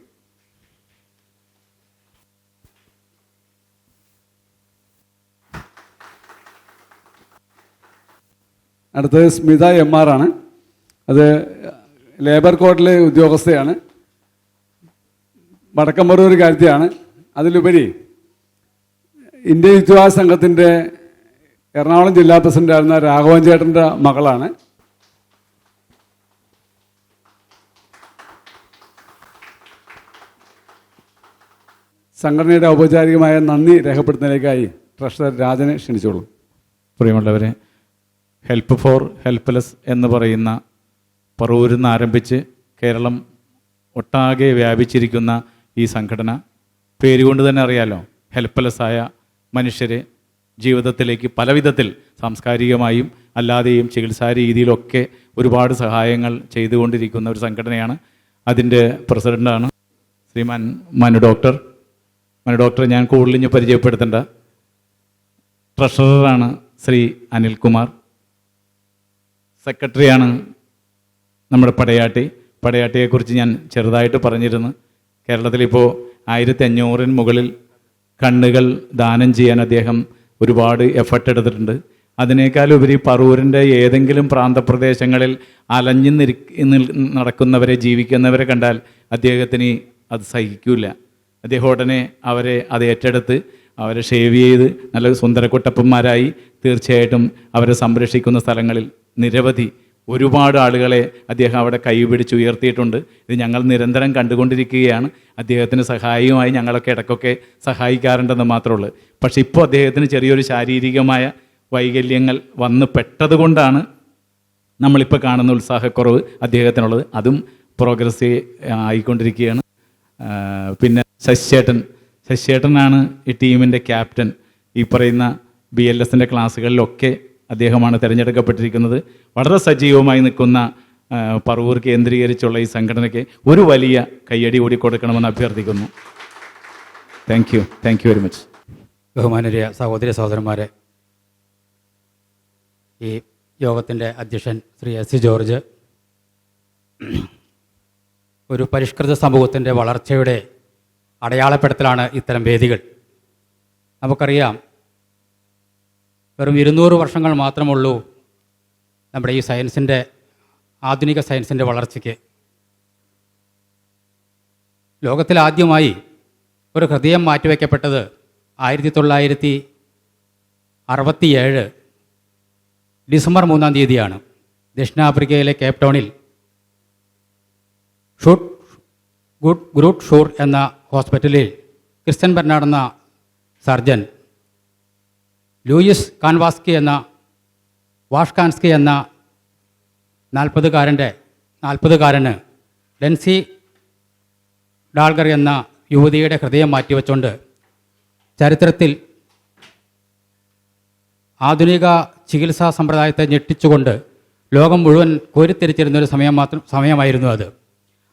അടുത്തത് സ്മിത എം ആർ ആണ്. അത് ലേബർ കോർട്ടിലെ ഉദ്യോഗസ്ഥയാണ്, വടക്കമ്പറൂരുകാരിയാണ്. അതിലുപരി ഇന്ത്യൻ യുദ്ധവാദ സംഘത്തിൻ്റെ എറണാകുളം ജില്ലാ പ്രസിഡന്റായിരുന്ന രാഘവൻ ചേട്ടൻ്റെ മകളാണ്. സംഘടനയുടെ ഔപചാരികമായ നന്ദി രേഖപ്പെടുത്തുന്നതിലേക്കായി ട്രഷറർ രാജനെ ക്ഷണിച്ചോളൂ. പ്രിയമുള്ളവരെ, ഹെൽപ്പ് ഫോർ ഹെൽപ്ലെസ് എന്ന് പറയുന്ന പറവൂരിൽ നിന്ന് ആരംഭിച്ച് കേരളം ഒട്ടാകെ വ്യാപിച്ചിരിക്കുന്ന ഈ സംഘടന, പേരുകൊണ്ട് തന്നെ അറിയാലോ, ഹെൽപ്ലെസ്സായ മനുഷ്യരെ ജീവിതത്തിലേക്ക് പലവിധത്തിൽ സാംസ്കാരികമായും അല്ലാതെയും ചികിത്സാ രീതിയിലൊക്കെ ഒരുപാട് സഹായങ്ങൾ ചെയ്തുകൊണ്ടിരിക്കുന്ന ഒരു സംഘടനയാണ്. അതിൻ്റെ പ്രസിഡൻ്റാണ് ശ്രീമാൻ മനു ഡോക്ടർ. മനു ഡോക്ടറെ ഞാൻ കൂടുതലിഞ്ഞ് പരിചയപ്പെടുത്തേണ്ട. ട്രഷററാണ് ശ്രീ അനിൽകുമാർ. സെക്രട്ടറിയാണ് നമ്മുടെ പടയാട്ടിയെക്കുറിച്ച് ഞാൻ ചെറുതായിട്ട് പറഞ്ഞിരുന്നു. കേരളത്തിലിപ്പോൾ 1500 മുകളിൽ കണ്ണുകൾ ദാനം ചെയ്യാൻ അദ്ദേഹം ഒരുപാട് എഫർട്ട് എടുത്തിട്ടുണ്ട്. അതിനേക്കാളുപരി പറവൂരിൻ്റെ ഏതെങ്കിലും പ്രാന്തപ്രദേശങ്ങളിൽ അലഞ്ഞു നടക്കുന്നവരെ, ജീവിക്കുന്നവരെ കണ്ടാൽ അദ്ദേഹത്തിന് അത് സഹിക്കില്ല. അദ്ദേഹം ഉടനെ അവരെ അത് ഏറ്റെടുത്ത് അവരെ ഷേവ് ചെയ്ത് നല്ല സുന്ദരക്കുട്ടപ്പന്മാരായി തീർച്ചയായിട്ടും അവരെ സംരക്ഷിക്കുന്ന സ്ഥലങ്ങളിൽ നിരവധി ഒരുപാട് ആളുകളെ അദ്ദേഹം അവിടെ കൈപിടിച്ചുയർത്തിയിട്ടുണ്ട്. ഇത് ഞങ്ങൾ നിരന്തരം കണ്ടുകൊണ്ടിരിക്കുകയാണ്. അദ്ദേഹത്തിന് സഹായവുമായി ഞങ്ങളൊക്കെ ഇടയ്ക്കൊക്കെ സഹായിക്കാറുണ്ടെന്ന് മാത്രമുള്ളൂ. പക്ഷെ ഇപ്പോൾ അദ്ദേഹത്തിന് ചെറിയൊരു ശാരീരികമായ വൈകല്യങ്ങൾ വന്ന് പെട്ടതുകൊണ്ടാണ് നമ്മളിപ്പോൾ കാണുന്ന ഉത്സാഹക്കുറവ് അദ്ദേഹത്തിനുള്ളത്. അതും പ്രോഗ്രസ് ആയിക്കൊണ്ടിരിക്കുകയാണ്. പിന്നെ ശശിചേട്ടനാണ് ഈ ടീമിൻ്റെ ക്യാപ്റ്റൻ. ഈ പറയുന്ന BLSൻ്റെ ക്ലാസ്സുകളിലൊക്കെ അദ്ദേഹമാണ് തിരഞ്ഞെടുക്കപ്പെട്ടിരിക്കുന്നത്. വളരെ സജീവമായി നിൽക്കുന്ന പറവൂർ കേന്ദ്രീകരിച്ചുള്ള ഈ സംഘടനയ്ക്ക് ഒരു വലിയ കയ്യടി കൂടി കൊടുക്കണമെന്ന് അഭ്യർത്ഥിക്കുന്നു. Thank you very much. ബഹുമാനരീയ സഹോദരി സഹോദരന്മാരെ, ഈ യോഗത്തിൻ്റെ അധ്യക്ഷൻ ശ്രീ S. ജോർജ്, ഒരു പരിഷ്കൃത സമൂഹത്തിൻ്റെ വളർച്ചയുടെ അടയാളപ്പെടുത്തലാണ് ഇത്തരം വേദികൾ. നമുക്കറിയാം, വെറും 200 വർഷങ്ങൾ മാത്രമുള്ളൂ നമ്മുടെ ഈ ആധുനിക സയൻസിൻ്റെ വളർച്ചയ്ക്ക്. ലോകത്തിലാദ്യമായി ഒരു ഹൃദയം മാറ്റിവെക്കപ്പെട്ടത് 1967 ഡിസംബർ 3-ാം തീയതിയാണ്. ദക്ഷിണാഫ്രിക്കയിലെ കേപ്പ് ടൗണിൽ ഗ്രൂട്ട് ഷൂർ എന്ന ഹോസ്പിറ്റലിൽ ക്രിസ്ത്യൻ ബെർണാഡ് എന്ന സർജൻ ലൂയിസ് വാഷ്കാൻസ്കി എന്ന 40-കാരന് ഡെൻസി ഡാൾഗർ എന്ന യുവതിയുടെ ഹൃദയം മാറ്റിവെച്ചുകൊണ്ട് ചരിത്രത്തിൽ ആധുനിക ചികിത്സാ സമ്പ്രദായത്തെ ഞെട്ടിച്ചുകൊണ്ട് ലോകം മുഴുവൻ കോരിത്തിരിച്ചിരുന്നൊരു സമയമായിരുന്നു അത്.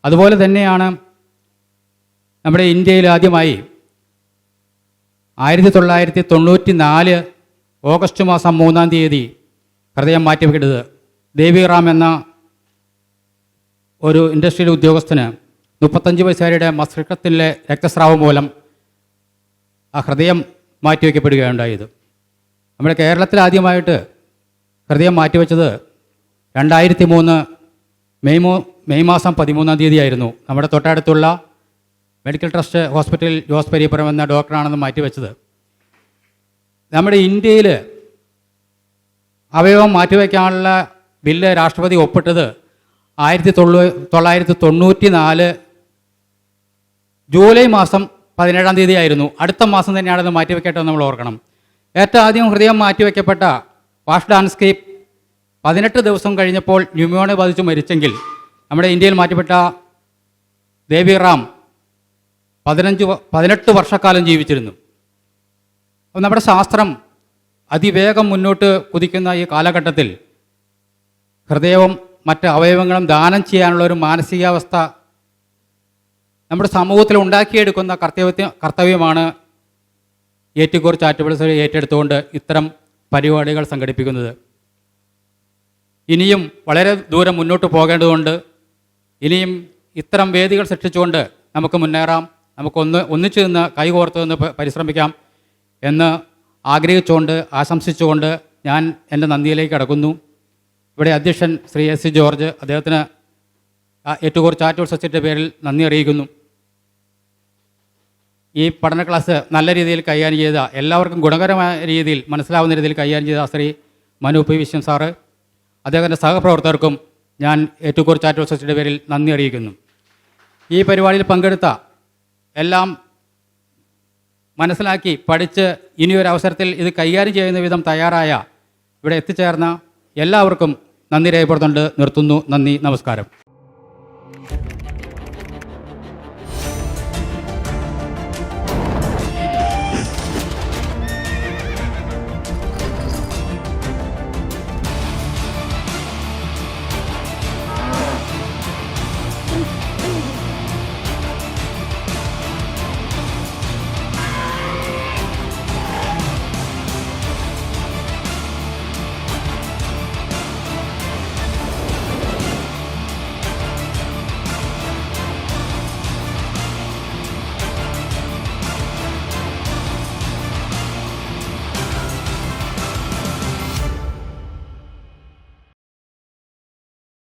അതുപോലെ തന്നെയാണ് നമ്മുടെ ഇന്ത്യയിൽ ആദ്യമായി 1994 ഓഗസ്റ്റ് മാസം 3-ാം തീയതി ഹൃദയം മാറ്റിവെക്കുന്നത്. ദേവിറാം എന്ന ഒരു ഇൻഡസ്ട്രിയൽ ഉദ്യോഗസ്ഥന് 35 വയസ്സുകാരിയുടെ മസ്തിഷ്കത്തിലെ രക്തസ്രാവം മൂലം ആ ഹൃദയം മാറ്റിവെക്കപ്പെടുകയുണ്ടായത്. നമ്മുടെ കേരളത്തിൽ ആദ്യമായിട്ട് ഹൃദയം മാറ്റിവെച്ചത് 2003 മെയ് മാസം 13-ാം തീയതിയായിരുന്നു. നമ്മുടെ തൊട്ടടുത്തുള്ള മെഡിക്കൽ ട്രസ്റ്റ് ഹോസ്പിറ്റലിൽ ജോസ് പെരിയപ്പുറം എന്ന ഡോക്ടറാണെന്ന് മാറ്റിവെച്ചത്. നമ്മുടെ ഇന്ത്യയിൽ അവയവം മാറ്റിവെക്കാനുള്ള ബില്ല് രാഷ്ട്രപതി ഒപ്പിട്ടത് 1994 ജൂലൈ മാസം 17-ാം തീയതി ആയിരുന്നു. അടുത്ത മാസം തന്നെയാണത് മാറ്റിവെക്കേണ്ടത് നമ്മൾ ഓർക്കണം. ഏറ്റവും ആദ്യം ഹൃദയം മാറ്റിവെക്കപ്പെട്ട വാഷ്കാൻസ്കി 18 ദിവസം കഴിഞ്ഞപ്പോൾ ന്യൂമോണിയ ബാധിച്ച് മരിച്ചെങ്കിൽ നമ്മുടെ ഇന്ത്യയിൽ മാറ്റിപ്പെട്ട ദേവിറാം 18 വർഷക്കാലം ജീവിച്ചിരുന്നു. അപ്പോൾ നമ്മുടെ ശാസ്ത്രം അതിവേഗം മുന്നോട്ട് കുതിക്കുന്ന ഈ കാലഘട്ടത്തിൽ ഹൃദയവും മറ്റ് അവയവങ്ങളും ദാനം ചെയ്യാനുള്ള ഒരു മാനസികാവസ്ഥ നമ്മുടെ സമൂഹത്തിൽ ഉണ്ടാക്കിയെടുക്കുന്ന കർത്തവ്യമാണ് ഏറ്റുകൂർ ചാരിറ്റബിൾ സൊസൈറ്റി ഏറ്റെടുത്തുകൊണ്ട് ഇത്തരം പരിപാടികൾ സംഘടിപ്പിക്കുന്നത്. ഇനിയും വളരെ ദൂരം മുന്നോട്ട് പോകേണ്ടതുണ്ട്. ഇനിയും ഇത്തരം വേദികൾ സൃഷ്ടിച്ചുകൊണ്ട് നമുക്ക് മുന്നേറാം. ഒന്നിച്ചു നിന്ന് കൈകോർത്ത് നിന്ന് പരിശ്രമിക്കാം എന്ന് ആഗ്രഹിച്ചുകൊണ്ട് ആശംസിച്ചുകൊണ്ട് ഞാൻ എൻ്റെ നന്ദിയിലേക്ക് കടക്കുന്നു. ഇവിടെ അധ്യക്ഷൻ ശ്രീ എസ് സി ജോർജ്, അദ്ദേഹത്തിന് ഏറ്റുകൂർ ചാരിറ്റബിൾ സൊസൈറ്റിയുടെ പേരിൽ നന്ദി അറിയിക്കുന്നു. ഈ പഠന ക്ലാസ് നല്ല രീതിയിൽ കൈകാര്യം ചെയ്ത, എല്ലാവർക്കും ഗുണകരമായ രീതിയിൽ മനസ്സിലാവുന്ന രീതിയിൽ കൈകാര്യം ചെയ്ത ശ്രീ മനു പി വിശ്വൻ സാറ്, അദ്ദേഹത്തിൻ്റെ സഹപ്രവർത്തകർക്കും ഞാൻ ഏറ്റുകൂർ ചാരിറ്റബിൾ സൊസൈറ്റിയുടെ പേരിൽ നന്ദി അറിയിക്കുന്നു. ഈ പരിപാടിയിൽ പങ്കെടുത്ത എല്ലാം മനസ്സിലാക്കി പഠിച്ച് ഇനിയൊരു അവസരത്തിൽ ഇത് കൈകാര്യം ചെയ്യുന്ന വിധം തയ്യാറായ ഇവിടെ എത്തിച്ചേർന്ന എല്ലാവർക്കും നന്ദി രേഖപ്പെടുത്തുന്നുണ്ട്. നിർത്തുന്നു. നന്ദി, നമസ്കാരം.